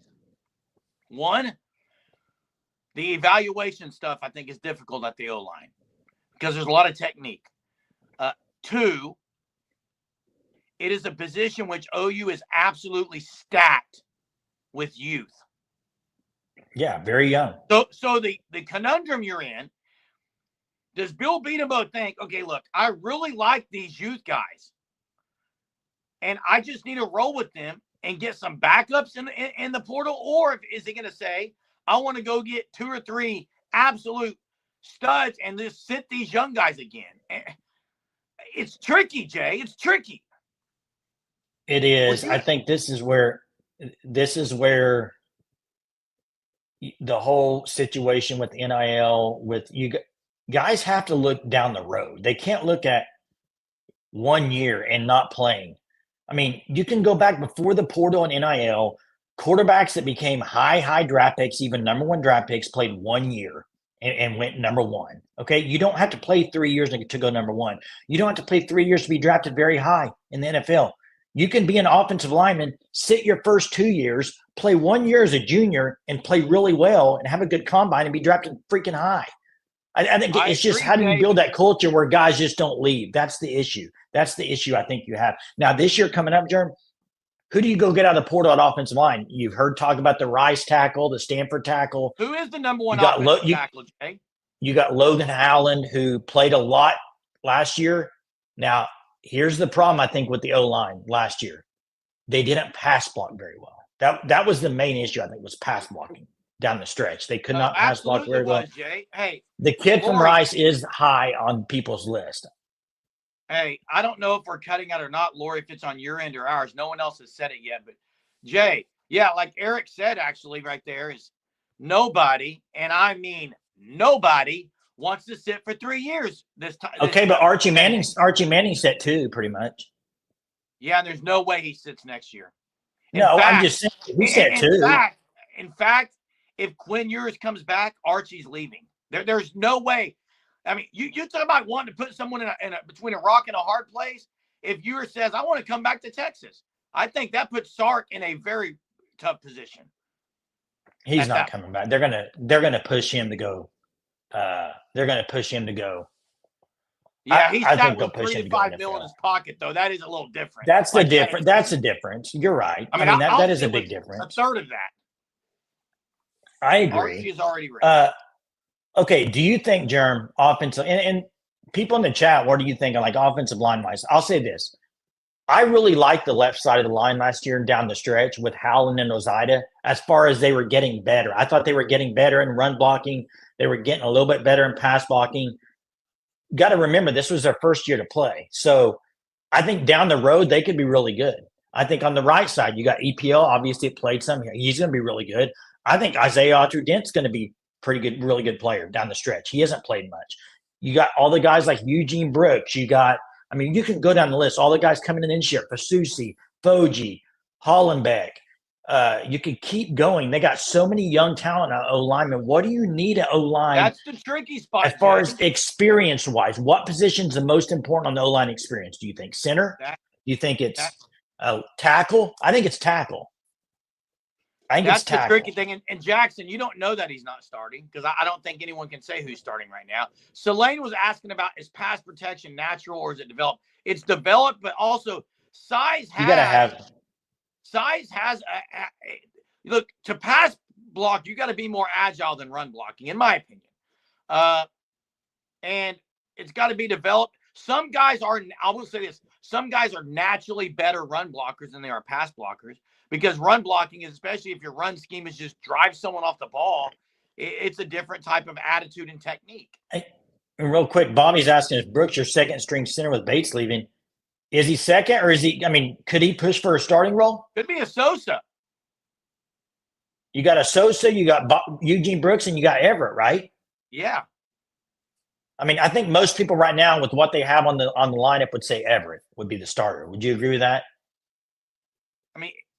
Speaker 1: One, the evaluation stuff I think is difficult at the O-line because there's a lot of technique. Two, it is a position which OU is absolutely stacked with youth.
Speaker 2: Yeah, very young.
Speaker 1: So the conundrum you're in, does Bill Beatabo think, okay, look, I really like these youth guys. and I just need to roll with them and get some backups in the portal? Or is he going to say, I want to go get 2 or 3 absolute studs and just sit these young guys again? It's tricky, Jay. It's tricky.
Speaker 2: It is. I think this is where the whole situation with NIL, with you guys have to look down the road. They can't look at 1 year and not playing. I mean, you can go back before the portal and NIL. Quarterbacks that became high draft picks, even number 1 draft picks, played 1 year and went number 1. Okay, you don't have to play 3 years to go number 1. You don't have to play 3 years to be drafted very high in the NFL. You can be an offensive lineman, sit your first 2 years, play 1 year as a junior, and play really well and have a good combine and be drafted freaking high. I think it's just how do you build that culture where guys just don't leave? That's the issue. That's the issue I think you have. Now, this year coming up, Jerm, who do you go get out of the portal at offensive line? You've heard talk about the Rice tackle, the Stanford tackle.
Speaker 1: Who is the number 1 offensive tackle, Jay?
Speaker 2: You got Logan Howland, who played a lot last year. Now, here's the problem, I think, with the O-line last year. They didn't pass block very well. That was the main issue, I think, was pass blocking down the stretch. They could not pass block very well.
Speaker 1: Jay. Hey,
Speaker 2: the kid from Rice is high on people's list.
Speaker 1: Hey, I don't know if we're cutting out or not, Lori, if it's on your end or ours. No one else has said it yet. But, Jay, yeah, like Eric said, actually, right there is nobody, and I mean nobody, wants to sit for 3 years this time.
Speaker 2: Okay, but Archie Manning sat 2 pretty much.
Speaker 1: Yeah, and there's no way he sits next year.
Speaker 2: I'm just saying he sat 2.
Speaker 1: In fact, if Quinn Ewers comes back, Archie's leaving. There's no way. I mean, you talk about wanting to put someone between a rock and a hard place. If Ewers says, I want to come back to Texas, I think that puts Sark in a very tough position.
Speaker 2: He's not coming back. They're gonna push him to go. They're gonna push him to go.
Speaker 1: Yeah, he's sat with $3 to $5 million in his pocket, though. That is a little different.
Speaker 2: That's the difference. That's the difference. You're right. I mean that is a big difference.
Speaker 1: A third of that.
Speaker 2: I agree.
Speaker 1: Archie is already ready.
Speaker 2: Okay, do you think, Jerm, offensive and people in the chat, what do you think of like offensive line wise? I'll say this. I really liked the left side of the line last year down the stretch with Howland and Ozida as far as they were getting better. I thought they were getting better in run blocking. They were getting a little bit better in pass blocking. Got to remember, this was their first year to play. So I think down the road, they could be really good. I think on the right side, you got EPL, obviously played some. He's going to be really good. I think Isaiah Autry-Dent's going to be pretty good, really good player down the stretch. He hasn't played much. You got all the guys like Eugene Brooks. You can go down the list. All the guys coming in this year, Fasusi, Foji, Hollenbeck. You can keep going. They got so many young talent at O-linemen. What do you need at O-line?
Speaker 1: That's the tricky spot.
Speaker 2: As far as experience-wise, what position is the most important on the O-line experience? Do you think center? Do you think it's tackle? I think it's tackle.
Speaker 1: That's the tricky thing. And Jackson, you don't know that he's not starting because I don't think anyone can say who's starting right now. Selene was asking about, is pass protection natural or is it developed? It's developed, but also size has –
Speaker 2: you got to have –
Speaker 1: size has look, to pass block, you got to be more agile than run blocking, in my opinion. And it's got to be developed. Some guys are, I will say this, some guys are naturally better run blockers than they are pass blockers because run blocking is, especially if your run scheme is just drive someone off the ball, it's a different type of attitude and technique.
Speaker 2: And real quick, Bobby's asking, is Brooks your second string center with Bates leaving? Is he second or is he, could he push for a starting role?
Speaker 1: Could be a Sosa.
Speaker 2: You got a Sosa, you got Eugene Brooks, and you got Everett, right?
Speaker 1: Yeah.
Speaker 2: I think most people right now with what they have on the lineup would say Everett would be the starter. Would you agree with that?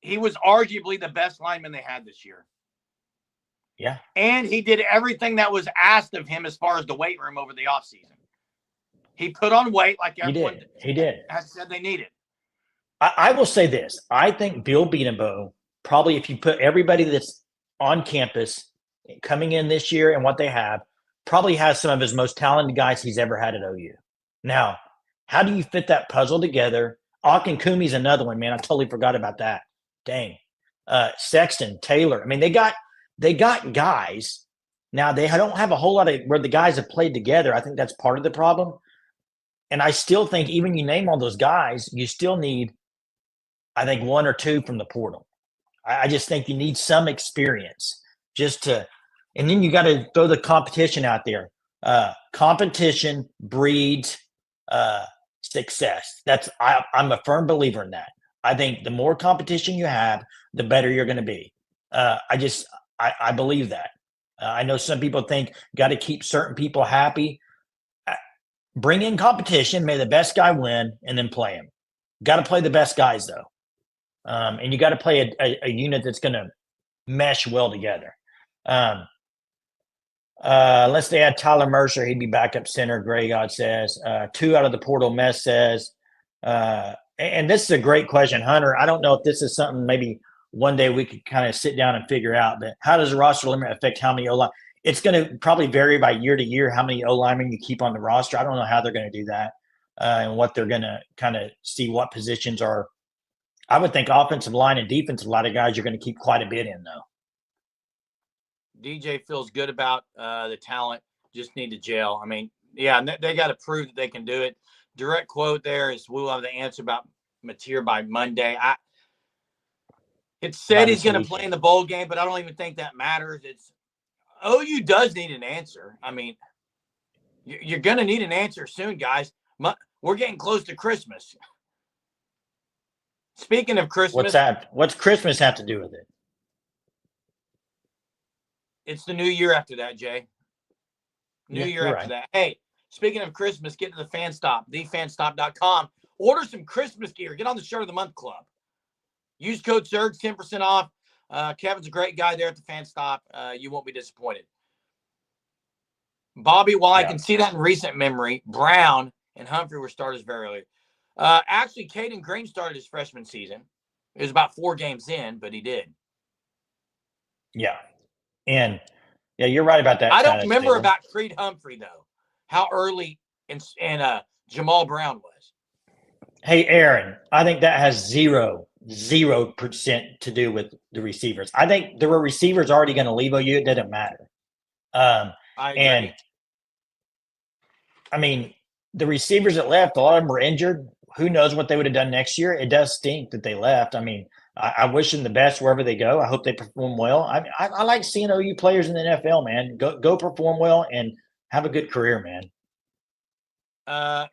Speaker 1: He was arguably the best lineman they had this year.
Speaker 2: Yeah.
Speaker 1: And he did everything that was asked of him as far as the weight room over the offseason. He put on weight like everyone
Speaker 2: he did.
Speaker 1: Has said they needed.
Speaker 2: I will say this. I think Bill Beatenbow, probably if you put everybody that's on campus coming in this year and what they have, probably has some of his most talented guys he's ever had at OU. Now, how do you fit that puzzle together? Akinkumi's another one, man. I totally forgot about that. Dang. Sexton, Taylor. They got guys. Now, they don't have a whole lot of where the guys have played together. I think that's part of the problem. And I still think even you name all those guys, you still need I think 1 or 2 from the portal. I just think you need some experience just to, and then you got to throw the competition out there. Competition breeds success. I'm a firm believer in that. I think the more competition you have, the better you're going to be. I believe that. I know some people think got to keep certain people happy. Bring in competition, may the best guy win, and then play him. Got to play the best guys though, and you got to play a unit that's going to mesh well together. Let's say add Tyler Mercer. He'd be backup center. Gray God says 2 out of the portal. Mess says, and this is a great question, Hunter. I don't know if this is something maybe one day we could kind of sit down and figure out. But how does the roster limit affect how many O-line? It's going to probably vary by year to year how many O-linemen you keep on the roster. I don't know how they're going to do that and what they're going to kind of see what positions are. I would think offensive line and defensive, a lot of guys you're going to keep quite a bit in though.
Speaker 1: DJ feels good about the talent. Just need to gel. I mean, yeah, they got to prove that they can do it. Direct quote there is, we'll have the answer about Mateer by Monday. It said he's going to play in the bowl game, but I don't even think that matters. OU does need an answer. I mean, you're going to need an answer soon, guys. We're getting close to Christmas. Speaking of Christmas.
Speaker 2: What's that? What's Christmas have to do with it?
Speaker 1: It's the new year after that, Jay. New year after that. Hey, speaking of Christmas, get to the Fan Stop, thefanstop.com. Order some Christmas gear. Get on the Shirt of the Month Club. Use code SURGE, 10% off. Kevin's a great guy there at the Fan Stop. You won't be disappointed. Bobby, while I can see that in recent memory, Brown and Humphrey were starters very early. Actually, Caden Green started his freshman season. It was about 4 games in, but he did.
Speaker 2: Yeah. And, yeah, you're right about that.
Speaker 1: I don't remember about Creed Humphrey, though, how early and Jamal Brown was.
Speaker 2: Hey, Aaron, I think that has 0% to do with the receivers. I think there were receivers already going to leave OU. It didn't matter.
Speaker 1: I agree.
Speaker 2: And, I mean, the receivers that left, a lot of them were injured. Who knows what they would have done next year? It does stink that they left. I mean, I wish them the best wherever they go. I hope they perform well. I like seeing OU players in the NFL, man. Go perform well and have a good career, man.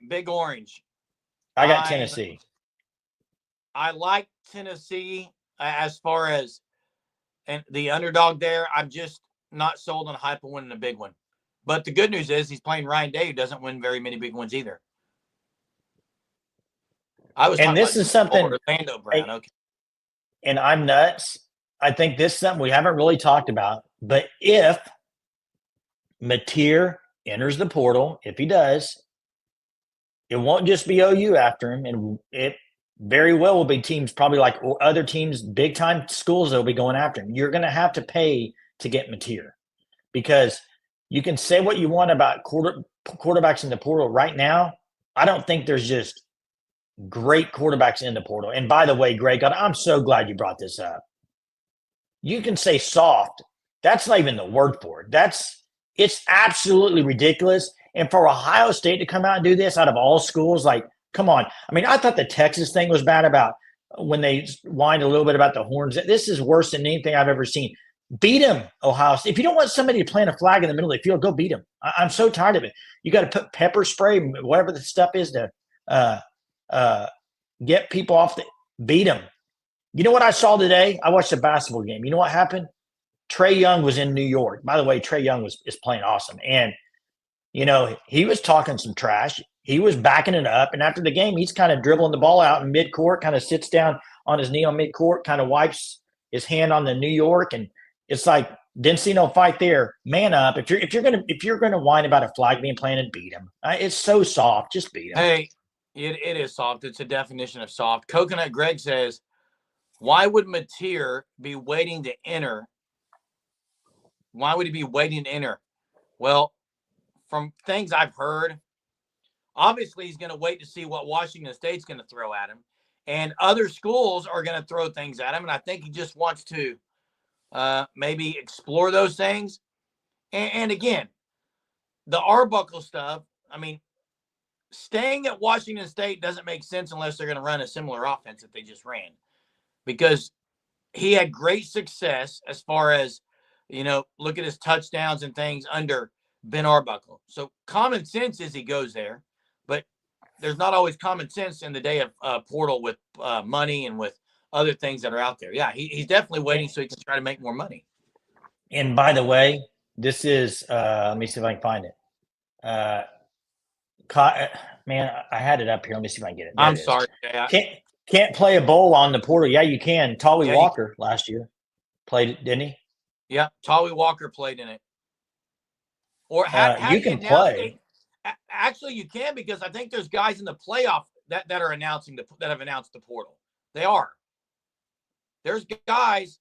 Speaker 1: Big Orange.
Speaker 2: I got Tennessee.
Speaker 1: I like Tennessee as far as and the underdog there. I'm just not sold on hype of winning a big one. But the good news is he's playing Ryan Day, who doesn't win very many big ones either.
Speaker 2: And this is something
Speaker 1: Orlando Brown. Okay.
Speaker 2: And I'm nuts. I think this is something we haven't really talked about. But if Mateer enters the portal, if he does, it won't just be OU after him. And it very well will be teams probably like other teams, big-time schools that will be going after him. You're going to have to pay to get Mateer because you can say what you want about quarterbacks in the portal right now. I don't think there's just great quarterbacks in the portal. And by the way, Greg, I'm so glad you brought this up. You can say soft. That's not even the word for it. It's absolutely ridiculous. And for Ohio State to come out and do this out of all schools, like, come on. I mean, I thought the Texas thing was bad about when they whined a little bit about the horns. This is worse than anything I've ever seen. Beat him, Ohio State. If you don't want somebody to plant a flag in the middle of the field, go beat him. I'm so tired of it. You got to put pepper spray, whatever the stuff is to get people off beat them. You know what I saw today? I watched a basketball game. You know what happened? Trae Young was in New York. By the way, Trae Young is playing awesome. And, you know, he was talking some trash. He was backing it up. And after the game, he's kind of dribbling the ball out in midcourt, kind of sits down on his knee on midcourt, kind of wipes his hand on the New York. And it's like, didn't see no fight there. Man up. If you're gonna whine about a flag being planted, beat him. It's so soft. Just beat him.
Speaker 1: Hey, it is soft. It's a definition of soft. Coconut Greg says, why would Mateer be waiting to enter? Why would he be waiting to enter? Well, from things I've heard, obviously he's going to wait to see what Washington State's going to throw at him. And other schools are going to throw things at him. And I think he just wants to maybe explore those things. And again, the Arbuckle stuff, I mean, staying at Washington State doesn't make sense unless they're going to run a similar offense that they just ran. because he had great success as far as, look at his touchdowns and things under Ben Arbuckle. So common sense is he goes there, but there's not always common sense in the day of portal with money and with other things that are out there. Yeah, he's definitely waiting so he can try to make more money.
Speaker 2: And by the way, this is let me see if I can find it. Man, I had it up here. Let me see if I can get it.
Speaker 1: I'm sorry.
Speaker 2: Can't play a bowl on the portal. Yeah, you can. Tolly Walker last year played it, didn't he?
Speaker 1: Yeah, Tolly Walker played in it. Or
Speaker 2: you can play.
Speaker 1: Actually, you can, because I think there's guys in the playoff that are that have announced the portal. They are. There's guys.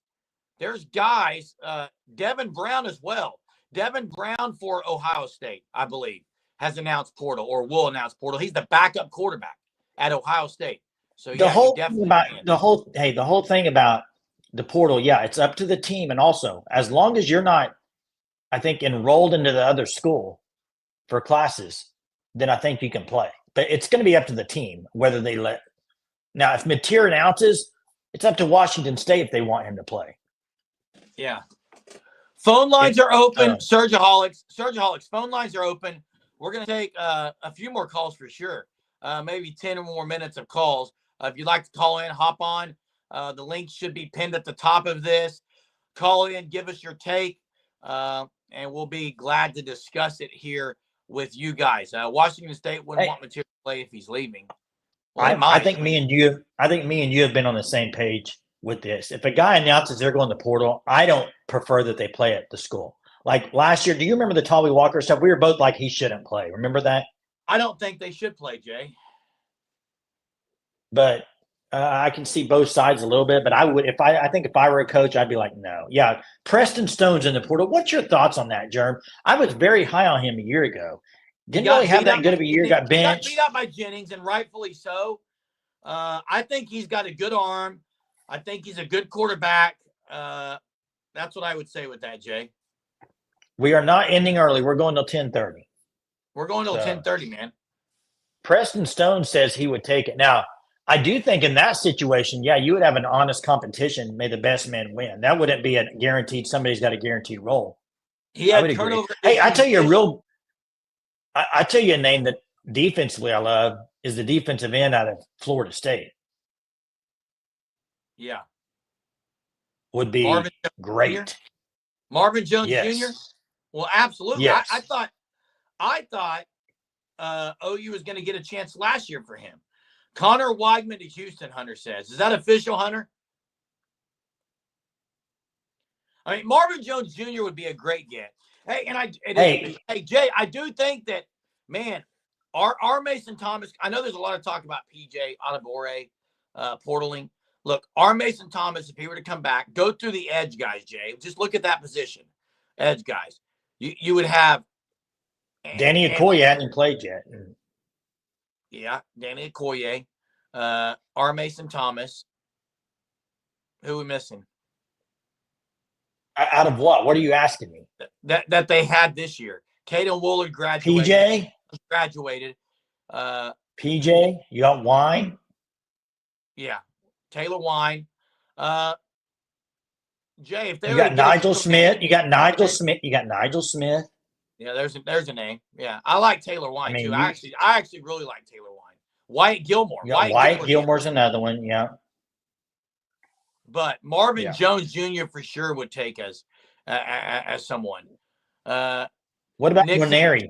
Speaker 1: Devin Brown as well. Devin Brown for Ohio State, I believe, has announced portal or will announce portal. He's the backup quarterback at Ohio State. So
Speaker 2: the whole thing about the portal, it's up to the team, and also as long as you're not, I think, enrolled into the other school for classes, then I think you can play. But it's going to be up to the team whether they let. Now, if Mateer announces, it's up to Washington State if they want him to play.
Speaker 1: Yeah. Phone lines are open. Surgeaholics. Phone lines are open. We're going to take a few more calls for sure. Maybe 10 or more minutes of calls. If you'd like to call in, hop on. The link should be pinned at the top of this. Call in, give us your take, and we'll be glad to discuss it here with you guys. Washington State wouldn't want Mateer to play if he's leaving. Well,
Speaker 2: I think me and you have been on the same page with this. If a guy announces they're going to portal, I don't prefer that they play at the school. Like last year, do you remember the Tolly Walker stuff? We were both like, he shouldn't play. Remember that?
Speaker 1: I don't think they should play, Jay.
Speaker 2: But I can see both sides a little bit. But I would, I think if I were a coach, I'd be like, no. Yeah, Preston Stone's in the portal. What's your thoughts on that, Jerm? I was very high on him a year ago. Didn't really have that good of a year. Got benched.
Speaker 1: Beat up by Jennings, and rightfully so. I think he's got a good arm. I think he's a good quarterback. That's what I would say with that, Jay.
Speaker 2: We are not ending early. We're going till 10:30.
Speaker 1: We're going till 10:30, man.
Speaker 2: Preston Stone says he would take it. Now, I do think in that situation, you would have an honest competition. May the best man win. That wouldn't be a guaranteed. Somebody's got a guaranteed role.
Speaker 1: He had turnover.
Speaker 2: Hey, I tell you I tell you a name that defensively I love is the defensive end out of Florida State.
Speaker 1: Yeah.
Speaker 2: Would be
Speaker 1: Marvin
Speaker 2: great.
Speaker 1: Jr.? Marvin Jones Jr.? Well, absolutely.
Speaker 2: Yes.
Speaker 1: I thought OU was going to get a chance last year for him. Connor Weidman to Houston, Hunter says. Is that official, Hunter? I mean, Marvin Jones Jr. would be a great get. Hey, Jay, I do think that, man, our Mason Thomas, I know there's a lot of talk about PJ Adebawore portaling. Look, our Mason Thomas, if he were to come back, go through the edge guys, Jay. Just look at that position. Edge guys. You would have
Speaker 2: Danny Okoye hadn't played yet.
Speaker 1: Yeah, Danny Okoye. R. Mason Thomas. Who are we missing?
Speaker 2: Out of what? What are you asking me?
Speaker 1: That they had this year. Caden Woolard graduated.
Speaker 2: PJ?
Speaker 1: Graduated.
Speaker 2: PJ? You got Wine?
Speaker 1: Yeah. Taylor Wine. Jay, if they
Speaker 2: you got Nigel Smith. You got Nigel Smith.
Speaker 1: Yeah, there's a name. Yeah. I like Taylor Wine too. I actually really like Taylor Wine. Wyatt Gilmore.
Speaker 2: Wyatt Gilmore's another one, yeah.
Speaker 1: But Marvin Jones Jr. for sure would take us as someone.
Speaker 2: What about Nwaneri?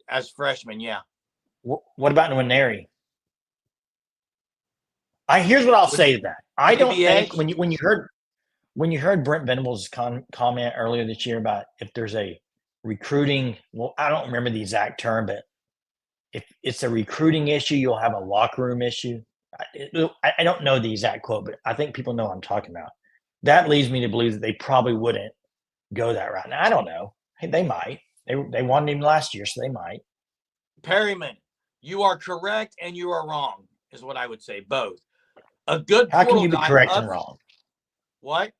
Speaker 1: As freshman, yeah.
Speaker 2: What about Nwaneri? Here's what I'll say to that. I don't think when you heard Brent Venables' comment earlier this year about if there's a recruiting, I don't remember the exact term, but if it's a recruiting issue, you'll have a locker room issue. I don't know the exact quote, but I think people know what I'm talking about. That leads me to believe that they probably wouldn't go that route. Now, I don't know. Hey, they might. They wanted him last year, so they might.
Speaker 1: Perryman, you are correct and you are wrong, is what I would say. Both. A good
Speaker 2: How can you be correct and wrong?
Speaker 1: What?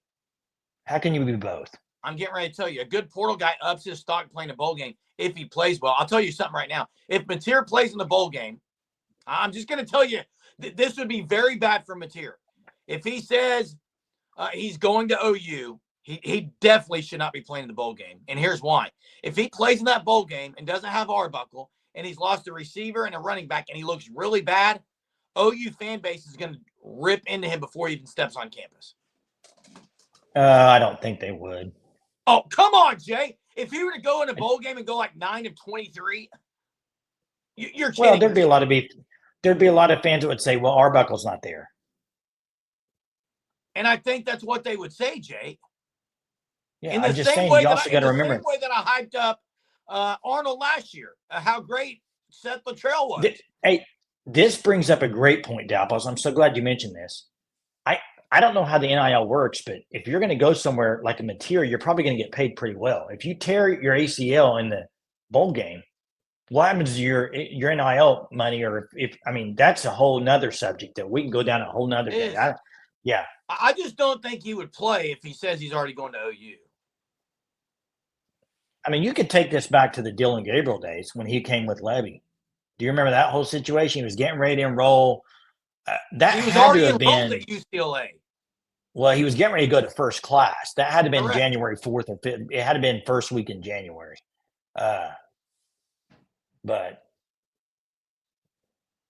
Speaker 2: How can you be both?
Speaker 1: I'm getting ready to tell you. A good portal guy ups his stock playing a bowl game if he plays well. I'll tell you something right now. If Mateer plays in the bowl game, I'm just going to tell you, this would be very bad for Mateer. If he says he's going to OU, he definitely should not be playing in the bowl game. And here's why. If he plays in that bowl game and doesn't have Arbuckle, and he's lost a receiver and a running back, and he looks really bad, OU fan base is going to rip into him before he even steps on campus.
Speaker 2: I don't think they would.
Speaker 1: Oh, come on, Jay. If he were to go in a bowl game and go like 9 of 23, you're kidding.
Speaker 2: Well, there'd be a lot of fans that would say, well, Arbuckle's not there.
Speaker 1: And I think that's what they would say, Jay.
Speaker 2: Yeah, I'm just saying, you also got to remember.
Speaker 1: In the same way that I hyped up Arnold last year, how great Seth Luttrell was.
Speaker 2: Hey, this brings up a great point, Dalpos. I'm so glad you mentioned this. I don't know how the NIL works, but if you're going to go somewhere like a material, you're probably going to get paid pretty well. If you tear your ACL in the bowl game, what happens to your NIL money? Or that's a whole nother subject that we can go down a whole nother day. I
Speaker 1: just don't think he would play if he says he's already going to OU.
Speaker 2: I mean, you could take this back to the Dylan Gabriel days when he came with Levy. Do you remember that whole situation? He was getting ready to enroll. That
Speaker 1: he was
Speaker 2: had
Speaker 1: already
Speaker 2: to have
Speaker 1: enrolled
Speaker 2: been
Speaker 1: at UCLA.
Speaker 2: Well, he was getting ready to go to first class. That had to have been
Speaker 1: Correct.
Speaker 2: January 4th or 5th. It had to have been first week in January. But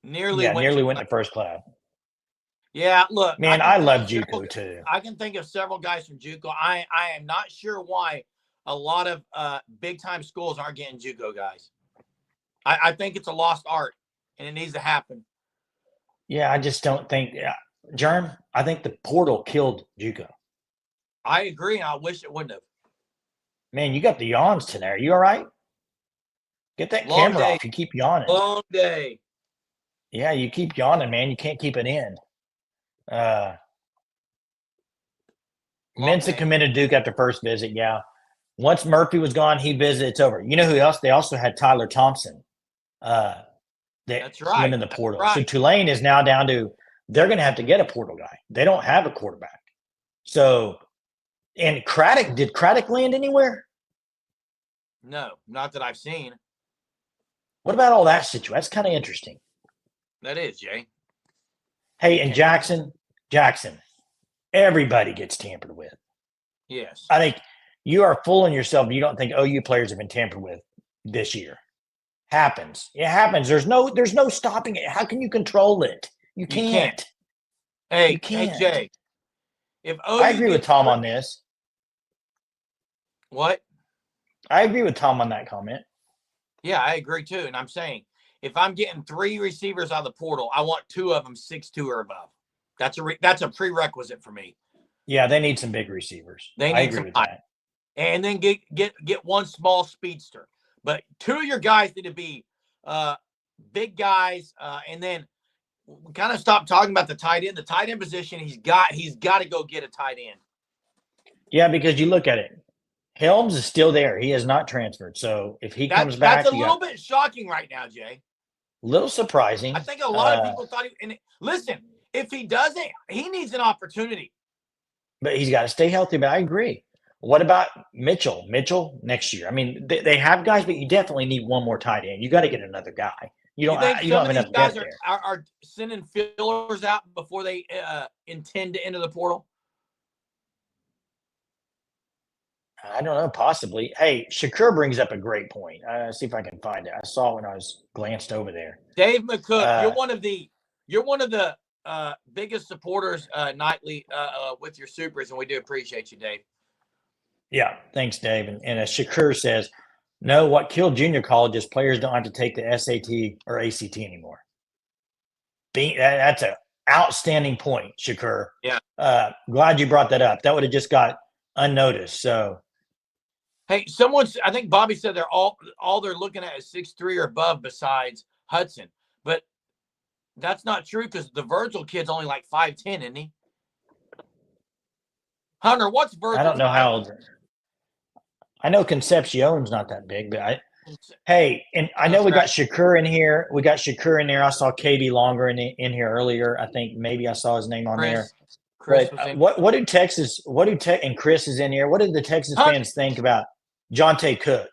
Speaker 1: nearly
Speaker 2: went to first class.
Speaker 1: Yeah, look,
Speaker 2: man, I love JUCO too.
Speaker 1: I can think of several guys from JUCO. I am not sure why a lot of big time schools aren't getting JUCO guys. I think it's a lost art, and it needs to happen.
Speaker 2: Yeah, I just don't think. Germ, I think the portal killed JUCO.
Speaker 1: I agree, and I wish it wouldn't have.
Speaker 2: Man, you got the yawns tonight. Are you all right? Get that
Speaker 1: Long
Speaker 2: camera
Speaker 1: day.
Speaker 2: off. You keep yawning.
Speaker 1: Long day.
Speaker 2: Yeah, you keep yawning, man. You can't keep it in. Mensah committed Duke after first visit, yeah. Once Murphy was gone, he visited. It's over. You know who else? They also had Tyler Thompson.
Speaker 1: That's right.
Speaker 2: Went in the portal.
Speaker 1: Right.
Speaker 2: So Tulane is now down to they're going to have to get a portal guy. They don't have a quarterback. So, and Craddock, did Craddock land anywhere?
Speaker 1: No, not that I've seen.
Speaker 2: What about all that situation? That's kind of interesting.
Speaker 1: That is, Jay.
Speaker 2: Hey, and Jackson, everybody gets tampered with.
Speaker 1: Yes.
Speaker 2: I think you are fooling yourself if you don't think OU players have been tampered with this year. Happens. It happens. There's no stopping it. How can you control it? You can't.
Speaker 1: Hey,
Speaker 2: you can't.
Speaker 1: Hey, Jay. If OU
Speaker 2: I agree with Tom on this.
Speaker 1: What?
Speaker 2: I agree with Tom on that comment.
Speaker 1: Yeah, I agree too. And I'm saying if I'm getting 3 receivers out of the portal, I want 2 of them 6'2" or above. That's a prerequisite for me.
Speaker 2: Yeah, they need some big receivers.
Speaker 1: They need
Speaker 2: I agree
Speaker 1: some
Speaker 2: with that.
Speaker 1: And then get one small speedster. But 2 of your guys need to be big guys. And then we kind of stop talking about the tight end. The tight end position, he's got to go get a tight end.
Speaker 2: Yeah, because you look at it. Helms is still there. He has not transferred. So if he comes back,
Speaker 1: that's a little bit shocking right now, Jay.
Speaker 2: Little surprising.
Speaker 1: I think a lot of people thought listen, if he doesn't, he needs an opportunity.
Speaker 2: But he's got to stay healthy. But I agree. What about Mitchell? Mitchell next year. I mean, they have guys, but you definitely need one more tight end. You got to get another guy. You don't have enough
Speaker 1: guys
Speaker 2: depth there.
Speaker 1: Are sending fillers out before they intend to enter the portal?
Speaker 2: I don't know, possibly. Hey, Shakur brings up a great point. See if I can find it. I saw it when I was glanced over there.
Speaker 1: Dave McCook, you're one of the biggest supporters nightly with your supers, and we do appreciate you, Dave.
Speaker 2: Yeah, thanks, Dave. And Shakur says, no, what killed junior college is players don't have to take the SAT or ACT anymore. That's an outstanding point, Shakur.
Speaker 1: Yeah.
Speaker 2: Glad you brought that up. That would have just got unnoticed. So.
Speaker 1: Hey, I think Bobby said they're all they're looking at is 6'3" or above besides Hudson. But that's not true because the Virgil kid's only like 5'10", isn't he? Hunter, what's Virgil?
Speaker 2: I don't know how old. I know Concepcion's not that big, but I know we got Shakur in here. We got Shakur in there. I saw KB Longer in here earlier. I think maybe I saw his name on there.
Speaker 1: Chris
Speaker 2: but, what do Texas? And Chris is in here. What did the Texas fans think about Jonte Cook?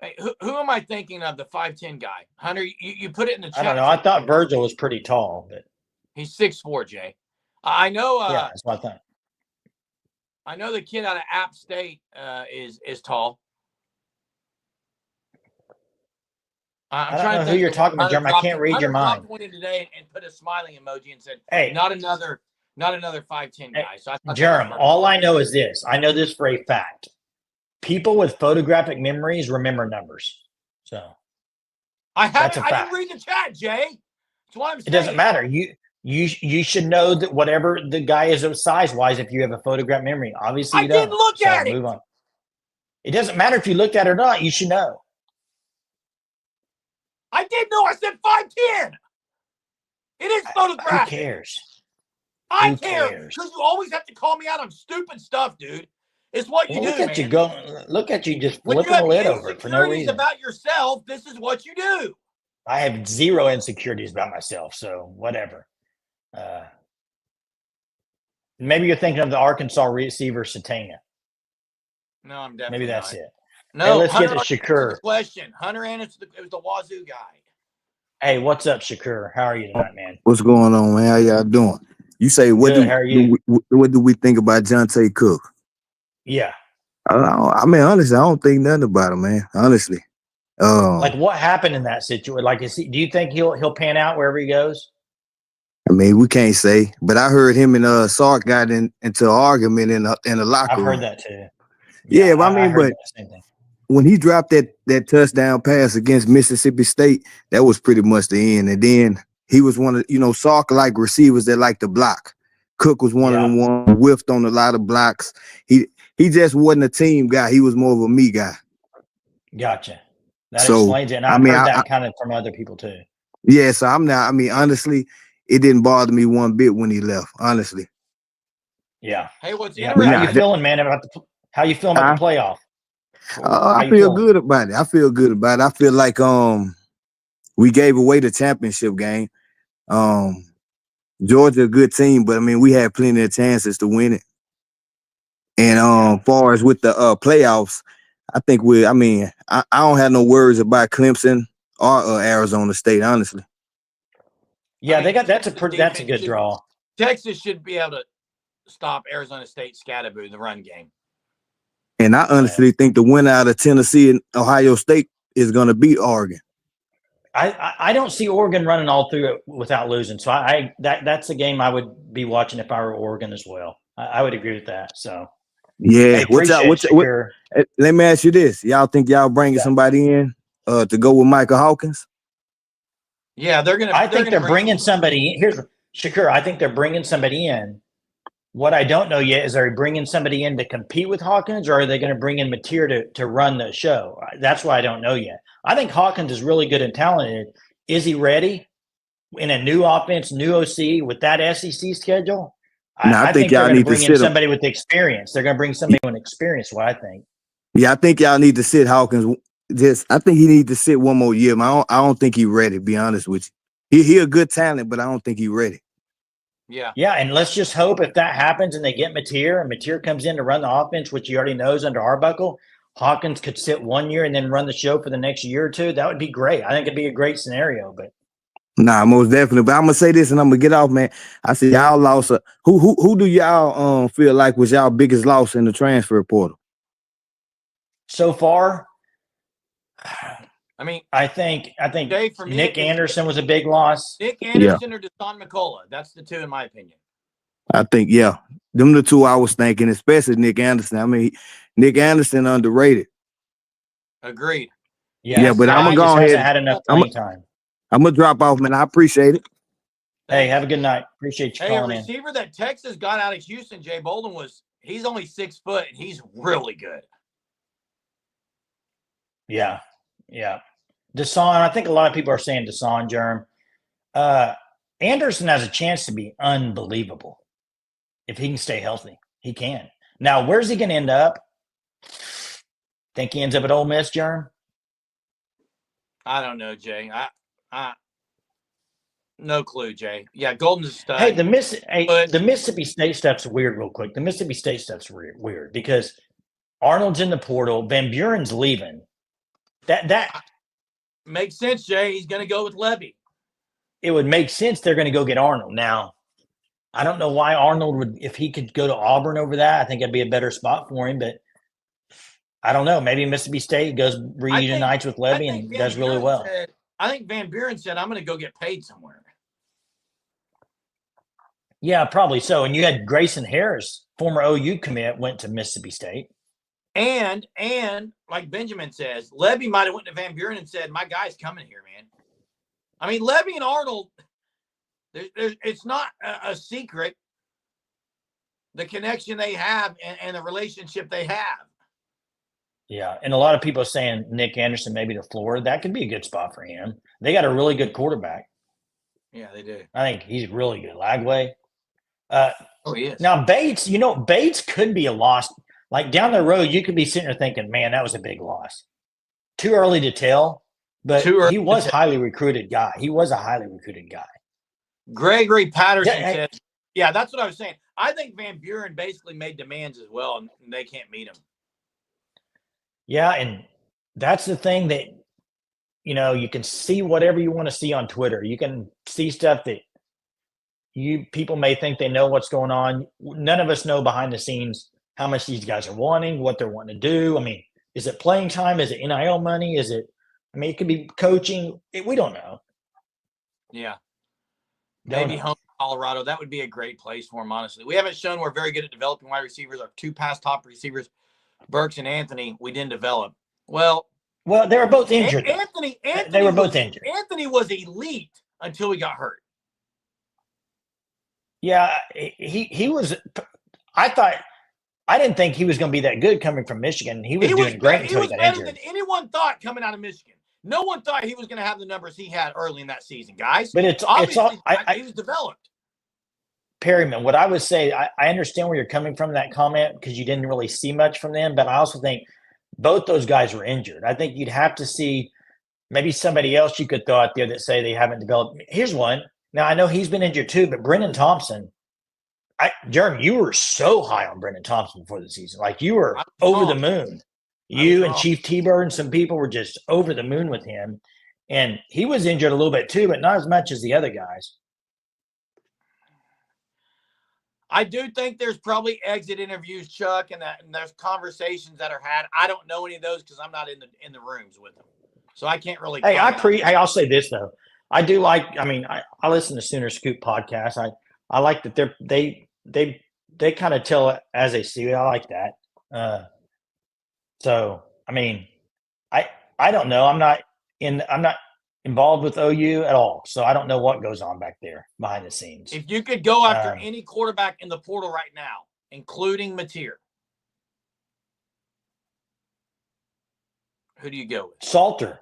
Speaker 1: Hey, who am I thinking of? The 5'10" guy, Hunter. You put it in the chat.
Speaker 2: I don't know. I thought Virgil was pretty tall, but
Speaker 1: he's 6'4", Jay. I know.
Speaker 2: Yeah, that's what I thought.
Speaker 1: I know the kid out of App State is tall. I'm
Speaker 2: I don't
Speaker 1: trying
Speaker 2: know
Speaker 1: to
Speaker 2: who
Speaker 1: think.
Speaker 2: you're talking about, Jeremy. I can't read your
Speaker 1: Hunter
Speaker 2: mind.
Speaker 1: dropped one in today and put a smiling emoji and said,
Speaker 2: Hey,
Speaker 1: not another 5'10" guy. So
Speaker 2: Jeremy, all I know is this. I know this for a fact. People with photographic memories remember numbers. So
Speaker 1: I
Speaker 2: fact.
Speaker 1: didn't read the chat, Jay. That's what I'm saying.
Speaker 2: It doesn't matter. You should know that whatever the guy is size wise, if you have a photograph memory. Obviously, you don't.
Speaker 1: I didn't look at it.
Speaker 2: Move on. It doesn't matter if you looked at it or not. You should know.
Speaker 1: I did know. I said 5'10". It is photographic.
Speaker 2: Who cares?
Speaker 1: I care because you always have to call me out on stupid stuff, dude. It's what you do,
Speaker 2: look at man. Look at you just
Speaker 1: when
Speaker 2: flipping the lid over it for no reason.
Speaker 1: About yourself, this is what you do.
Speaker 2: I have zero insecurities about myself, so whatever. Maybe you're thinking of the Arkansas receiver Satana.
Speaker 1: No, I'm definitely
Speaker 2: maybe that's
Speaker 1: not.
Speaker 2: it.
Speaker 1: No,
Speaker 2: hey, let's
Speaker 1: Hunter
Speaker 2: get to Shakur.
Speaker 1: Question: Hunter answered it was the Wazoo guy.
Speaker 2: Hey, what's up, Shakur? How are you tonight, man?
Speaker 7: What's going on, man? How y'all doing? You say what?
Speaker 2: Good, how are you?
Speaker 7: What do we think about Jonte Cook?
Speaker 2: Yeah,
Speaker 7: I mean, honestly, I don't think nothing about him, man. Honestly,
Speaker 2: like what happened in that situation? Like, do you think he'll pan out wherever he goes?
Speaker 7: I mean, we can't say, but I heard him and Sark got into an argument in the locker room.
Speaker 2: I've heard that too.
Speaker 7: Yeah, but I mean, but when he dropped that touchdown pass against Mississippi State, that was pretty much the end. And then he was one of, Sark like receivers that like to block. Cook was one of them one whiffed on a lot of blocks. He just wasn't a team guy. He was more of a me guy.
Speaker 2: Gotcha. That explains it. And I've heard that kind of from other people too.
Speaker 7: Yeah, so I'm not. I mean, honestly, it didn't bother me one bit when he left. Honestly.
Speaker 2: Yeah.
Speaker 1: Hey, what's
Speaker 2: interesting? How you feeling, man? How you feeling about the playoff?
Speaker 7: I feel good about it. I feel good about it. I feel like we gave away the championship game. Georgia a good team, but I mean we had plenty of chances to win it. And far as with the playoffs, I think I don't have no worries about Clemson or Arizona State, honestly.
Speaker 2: Yeah, that's a good draw.
Speaker 1: Texas should be able to stop Arizona State Scatterboo in the run game.
Speaker 7: And I honestly think the winner out of Tennessee and Ohio State is going to beat Oregon.
Speaker 2: I don't see Oregon running all through it without losing. So that's a game I would be watching if I were Oregon as well. I would agree with that. So
Speaker 7: yeah, let me ask you this: y'all think y'all bringing somebody in to go with Michael Hawkins?
Speaker 1: Yeah,
Speaker 2: I think they're bringing somebody. Here's Shakur. I think they're bringing somebody in. What I don't know yet is, are they bringing somebody in to compete with Hawkins, or are they going to bring in Mateer to run the show? That's what I don't know yet. I think Hawkins is really good and talented. Is he ready in a new offense, new OC with that SEC schedule? I think y'all need to bring in somebody with experience. They're going to bring somebody with experience. What I think.
Speaker 7: Yeah, I think y'all need to sit Hawkins. I think he needs to sit one more year. I don't think he's ready. To be honest with you, he a good talent, but I don't think he's ready.
Speaker 2: Yeah, and let's just hope if that happens and they get Mateer and Mateer comes in to run the offense, which he already knows under Arbuckle, Hawkins could sit 1 year and then run the show for the next year or two. That would be great. I think it'd be a great scenario. But
Speaker 7: most definitely. But I'm gonna say this and I'm gonna get off, man. I see y'all lost. Who do y'all feel like was y'all biggest loss in the transfer portal
Speaker 2: so far? I think
Speaker 1: Dave, for me,
Speaker 2: Nick Anderson was a big loss.
Speaker 1: Nick Anderson or Deshaun McCullough. That's the two, in my opinion.
Speaker 7: I think, them the two I was thinking, especially Nick Anderson. I mean, Nick Anderson underrated.
Speaker 1: Agreed.
Speaker 7: Yeah, but I'm gonna go ahead.
Speaker 2: Had enough time.
Speaker 7: I'm gonna drop off, man. I appreciate it.
Speaker 2: Hey, have a good night. Appreciate you calling in.
Speaker 1: A receiver that Texas got out of Houston, Jay Bolden, he's only 6 foot and he's really good.
Speaker 2: Yeah. Deshaun, I think a lot of people are saying Deshaun, Germ. Anderson has a chance to be unbelievable. If he can stay healthy, he can. Now, where's he going to end up? Think he ends up at Ole Miss, Germ?
Speaker 1: I don't know, Jay. No clue, Jay. Yeah, Golden's a stud.
Speaker 2: Hey, the Mississippi State stuff's weird real quick. The Mississippi State stuff's weird because Arnold's in the portal. Van Buren's leaving. That
Speaker 1: makes sense, Jay. He's going to go with Levy.
Speaker 2: It would make sense they're going to go get Arnold. Now, I don't know why Arnold would, if he could go to Auburn over that, I think it'd be a better spot for him. But I don't know. Maybe Mississippi State reunites with Levy and does really well.
Speaker 1: I think Van Buren said, I'm going to go get paid somewhere.
Speaker 2: Yeah, probably so. And you had Grayson Harris, former OU commit, went to Mississippi State.
Speaker 1: And like Benjamin says, Levy might have went to Van Buren and said, my guy's coming here, man. I mean, Levy and Arnold, it's not a secret, the connection they have and the relationship they have.
Speaker 2: Yeah, and a lot of people are saying Nick Anderson maybe to Florida. That could be a good spot for him. They got a really good quarterback.
Speaker 1: Yeah, they do.
Speaker 2: I think he's really good. Lagway.
Speaker 1: He is.
Speaker 2: Now, Bates, Bates could be a loss. Like down the road, you could be sitting there thinking, man, that was a big loss. Too early to tell, but he was a highly recruited guy. He was a highly recruited guy.
Speaker 1: Gregory Patterson says, yeah, that's what I was saying. I think Van Buren basically made demands as well, and they can't meet him.
Speaker 2: Yeah, and that's the thing that, you can see whatever you want to see on Twitter. You can see stuff that people may think they know what's going on. None of us know behind the scenes how much these guys are wanting, what they're wanting to do. I mean, is it playing time? Is it NIL money? It could be coaching. We don't know.
Speaker 1: Yeah. Maybe home to Colorado. That would be a great place for him, honestly. We haven't shown we're very good at developing wide receivers. Our two past top receivers, Burks and Anthony, we didn't develop. Well,
Speaker 2: they were both injured.
Speaker 1: Anthony
Speaker 2: they were both injured.
Speaker 1: Anthony was elite until he got hurt.
Speaker 2: Yeah, he was. I didn't think he was going to be that good coming from Michigan. He was doing great until he got injured.
Speaker 1: He was better than anyone thought coming out of Michigan. No one thought he was going to have the numbers he had early in that season, guys.
Speaker 2: But he
Speaker 1: was developed.
Speaker 2: Perryman, what I would say, I understand where you're coming from in that comment because you didn't really see much from them, but I also think both those guys were injured. I think you'd have to see maybe somebody else you could throw out there that say they haven't developed. Here's one. Now, I know he's been injured too, but Brennan Thompson, Jeremy, you were so high on Brennan Thompson before the season. Like you were over the moon. You and Chief T-Bird and some people were just over the moon with him. And he was injured a little bit too, but not as much as the other guys.
Speaker 1: I do think there's probably exit interviews, Chuck, and there's conversations that are had. I don't know any of those because I'm not in the rooms with them, so I can't really.
Speaker 2: Hey, I'll say this though. I do like. I mean, I listen to Sooner Scoop podcast. I like that they kind of tell it as they see it. I like that. So I mean, I don't know. I'm not involved with OU at all, so I don't know what goes on back there behind the scenes.
Speaker 1: If you could go after any quarterback in the portal right now, including Mateer, who do you go with?
Speaker 2: Salter.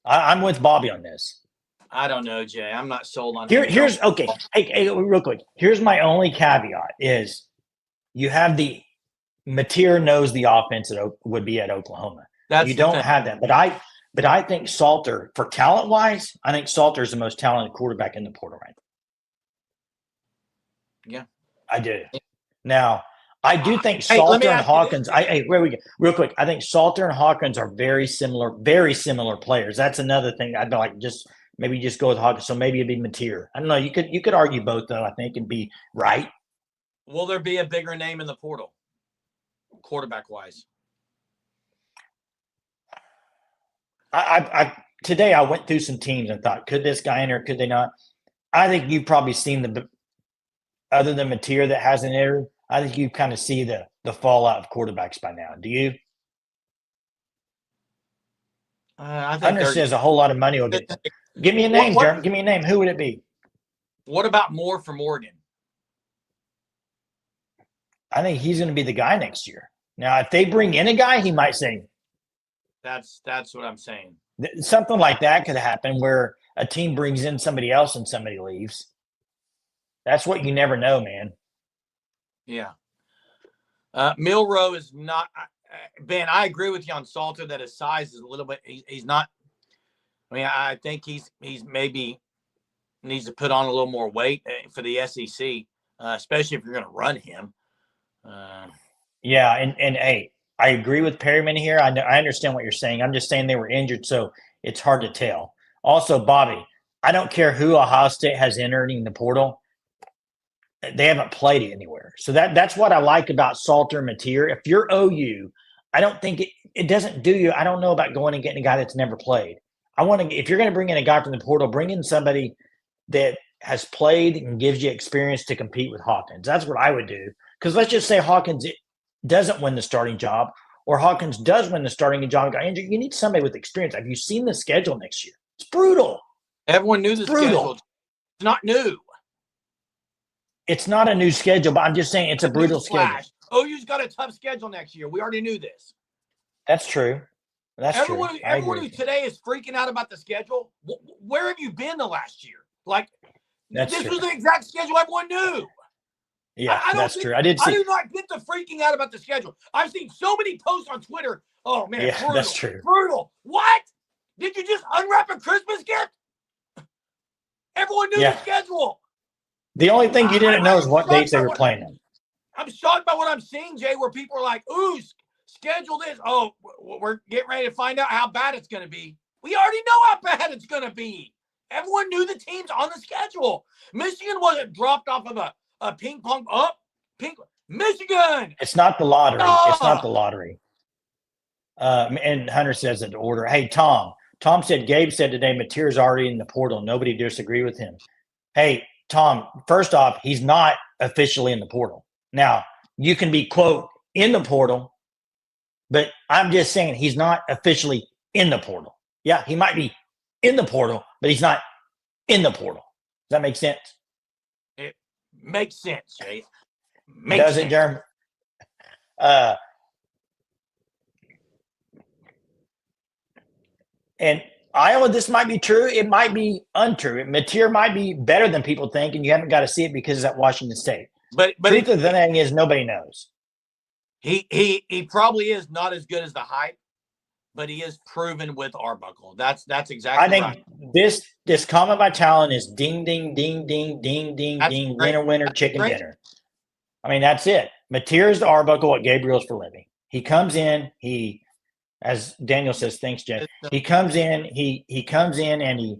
Speaker 2: I'm with Bobby on this.
Speaker 1: I don't know, Jay. I'm not sold on
Speaker 2: Here's okay. Hey, real quick. Here's my only caveat is you have Mateer knows the offense that would be at Oklahoma. You don't have that. But I think Salter, for talent-wise, I think Salter is the most talented quarterback in the portal right now.
Speaker 1: Yeah.
Speaker 2: I do. Now, I do think Salter and Hawkins – where we go? Real quick. I think Salter and Hawkins are very similar players. That's another thing. I'd like maybe just go with Hawkins. So maybe it'd be Mateer. I don't know. You could argue both, though. I think it'd be right.
Speaker 1: Will there be a bigger name in the portal, quarterback-wise?
Speaker 2: Today I went through some teams and thought, could this guy enter? Could they not? I think you've probably seen other than Mateer that hasn't entered. I think you kind of see the fallout of quarterbacks by now. Do you?
Speaker 1: I think
Speaker 2: understand there's a whole lot of money. Give me a name, Jeremy. Give me a name. Who would it be?
Speaker 1: What about Moore from Oregon?
Speaker 2: I think he's going to be the guy next year. Now, if they bring in a guy, he might say.
Speaker 1: That's what I'm saying.
Speaker 2: Something like that could happen where a team brings in somebody else and somebody leaves. That's what you never know, man.
Speaker 1: Yeah. Milroe is not Ben. I agree with you on Salter that his size is a little bit. He's not. I mean, I think he's maybe needs to put on a little more weight for the SEC, especially if you're going to run him.
Speaker 2: Yeah, and hey. I agree with Perryman here. I understand what you're saying. I'm just saying they were injured, so it's hard to tell. Also, Bobby, I don't care who Ohio State has entering the portal. they haven't played it anywhere. So that's what I like about Salter and Mateer. If you're OU, I don't think it doesn't do you. I don't know about going and getting a guy that's never played. If you're going to bring in a guy from the portal, bring in somebody that has played and gives you experience to compete with Hawkins. That's what I would do. Because let's just say Hawkins doesn't win the starting job, or Hawkins does win the starting job. You need somebody with experience. Have you seen the schedule next year? It's brutal.
Speaker 1: Everyone knew the schedule. It's not new.
Speaker 2: It's not a new schedule, but I'm just saying it's a brutal schedule.
Speaker 1: OU's got a tough schedule next year. We already knew this.
Speaker 2: That's true.
Speaker 1: Everyone who today is freaking out about the schedule, where have you been the last year? Like, this was the exact schedule everyone knew.
Speaker 2: Yeah, that's true. I do
Speaker 1: not get the freaking out about the schedule. I've seen so many posts on Twitter. Oh, man,
Speaker 2: yeah,
Speaker 1: brutal,
Speaker 2: that's true.
Speaker 1: Brutal. What? Did you just unwrap a Christmas gift? Everyone knew the schedule.
Speaker 2: The only thing you didn't know is what dates they were playing in.
Speaker 1: I'm shocked by what I'm seeing, Jay, where people are like, ooh, schedule this. Oh, we're getting ready to find out how bad it's going to be. We already know how bad it's going to be. Everyone knew the teams on the schedule. Michigan wasn't dropped off of a ping pong up. Michigan.
Speaker 2: It's not the lottery. It's not the lottery. And Hunter says in order. Hey, Tom said, Gabe said today, Mateer's already in the portal. Nobody disagree with him. Hey, Tom, first off, he's not officially in the portal. Now, you can be, quote, in the portal, but I'm just saying he's not officially in the portal. Yeah, he might be in the portal, but he's not in the portal. Does that make sense?
Speaker 1: It makes sense, Jay.
Speaker 2: Does it, Jeremy? And Iowa, this might be true. It might be untrue. Mateer might be better than people think, and you haven't got to see it because it's at Washington State.
Speaker 1: But
Speaker 2: truth of the thing is, nobody knows.
Speaker 1: He probably is not as good as the hype, but he is proven with Arbuckle. That's exactly right.
Speaker 2: I think this comment by Talon is ding, ding, ding, ding, ding, ding, ding, winner, winner, chicken dinner. I mean, that's it. Mateer's the Arbuckle what Gabriel's for living. He comes in, as Daniel says, thanks, Jay. He comes in, he comes in and he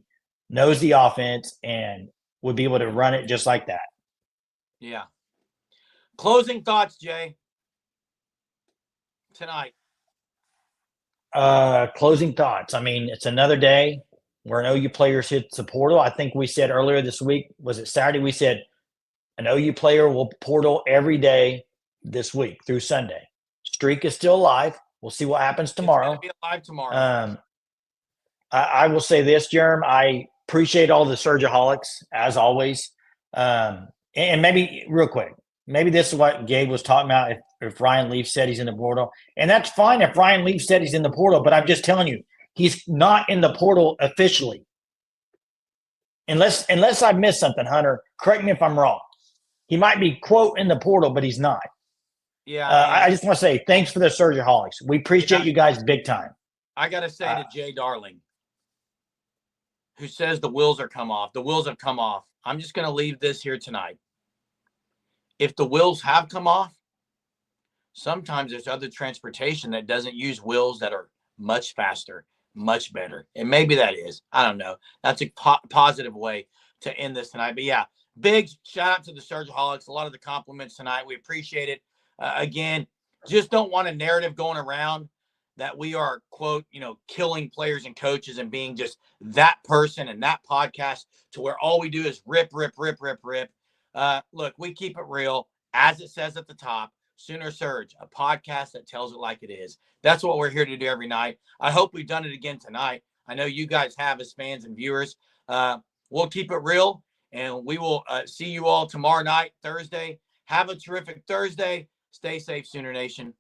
Speaker 2: knows the offense and would be able to run it just like that.
Speaker 1: Yeah. Closing thoughts, Jay. Tonight.
Speaker 2: Closing thoughts. I mean, it's another day where an OU players hit the portal. I think we said earlier this week, was it Saturday? We said an OU player will portal every day this week through Sunday. Streak is still alive. We'll see what happens tomorrow.
Speaker 1: It's gonna be alive tomorrow.
Speaker 2: I will say this, Jerem. I appreciate all the Surgeaholics, as always. And maybe, real quick, maybe this is what Gabe was talking about if Ryan Leaf said he's in the portal. And that's fine if Ryan Leaf said he's in the portal, but I'm just telling you, he's not in the portal officially. Unless I missed something, Hunter, correct me if I'm wrong. He might be, quote, in the portal, but he's not.
Speaker 1: Yeah.
Speaker 2: I just want to say thanks for the Surgeaholics. We appreciate you guys big time.
Speaker 1: I got to say to Jay Darling, who says the wheels are come off. The wheels have come off. I'm just going to leave this here tonight. If the wheels have come off, sometimes there's other transportation that doesn't use wheels that are much faster, much better. And maybe that is. I don't know. That's a positive way to end this tonight. But, yeah, big shout out to the Surgeaholics. A lot of the compliments tonight. We appreciate it. Again, just don't want a narrative going around that we are, quote, killing players and coaches and being just that person and that podcast to where all we do is rip. Look, we keep it real. As it says at the top, Sooner Surge, a podcast that tells it like it is. That's what we're here to do every night. I hope we've done it again tonight. I know you guys have as fans and viewers. We'll keep it real, and we will see you all tomorrow night, Thursday. Have a terrific Thursday. Stay safe, Sooner Nation.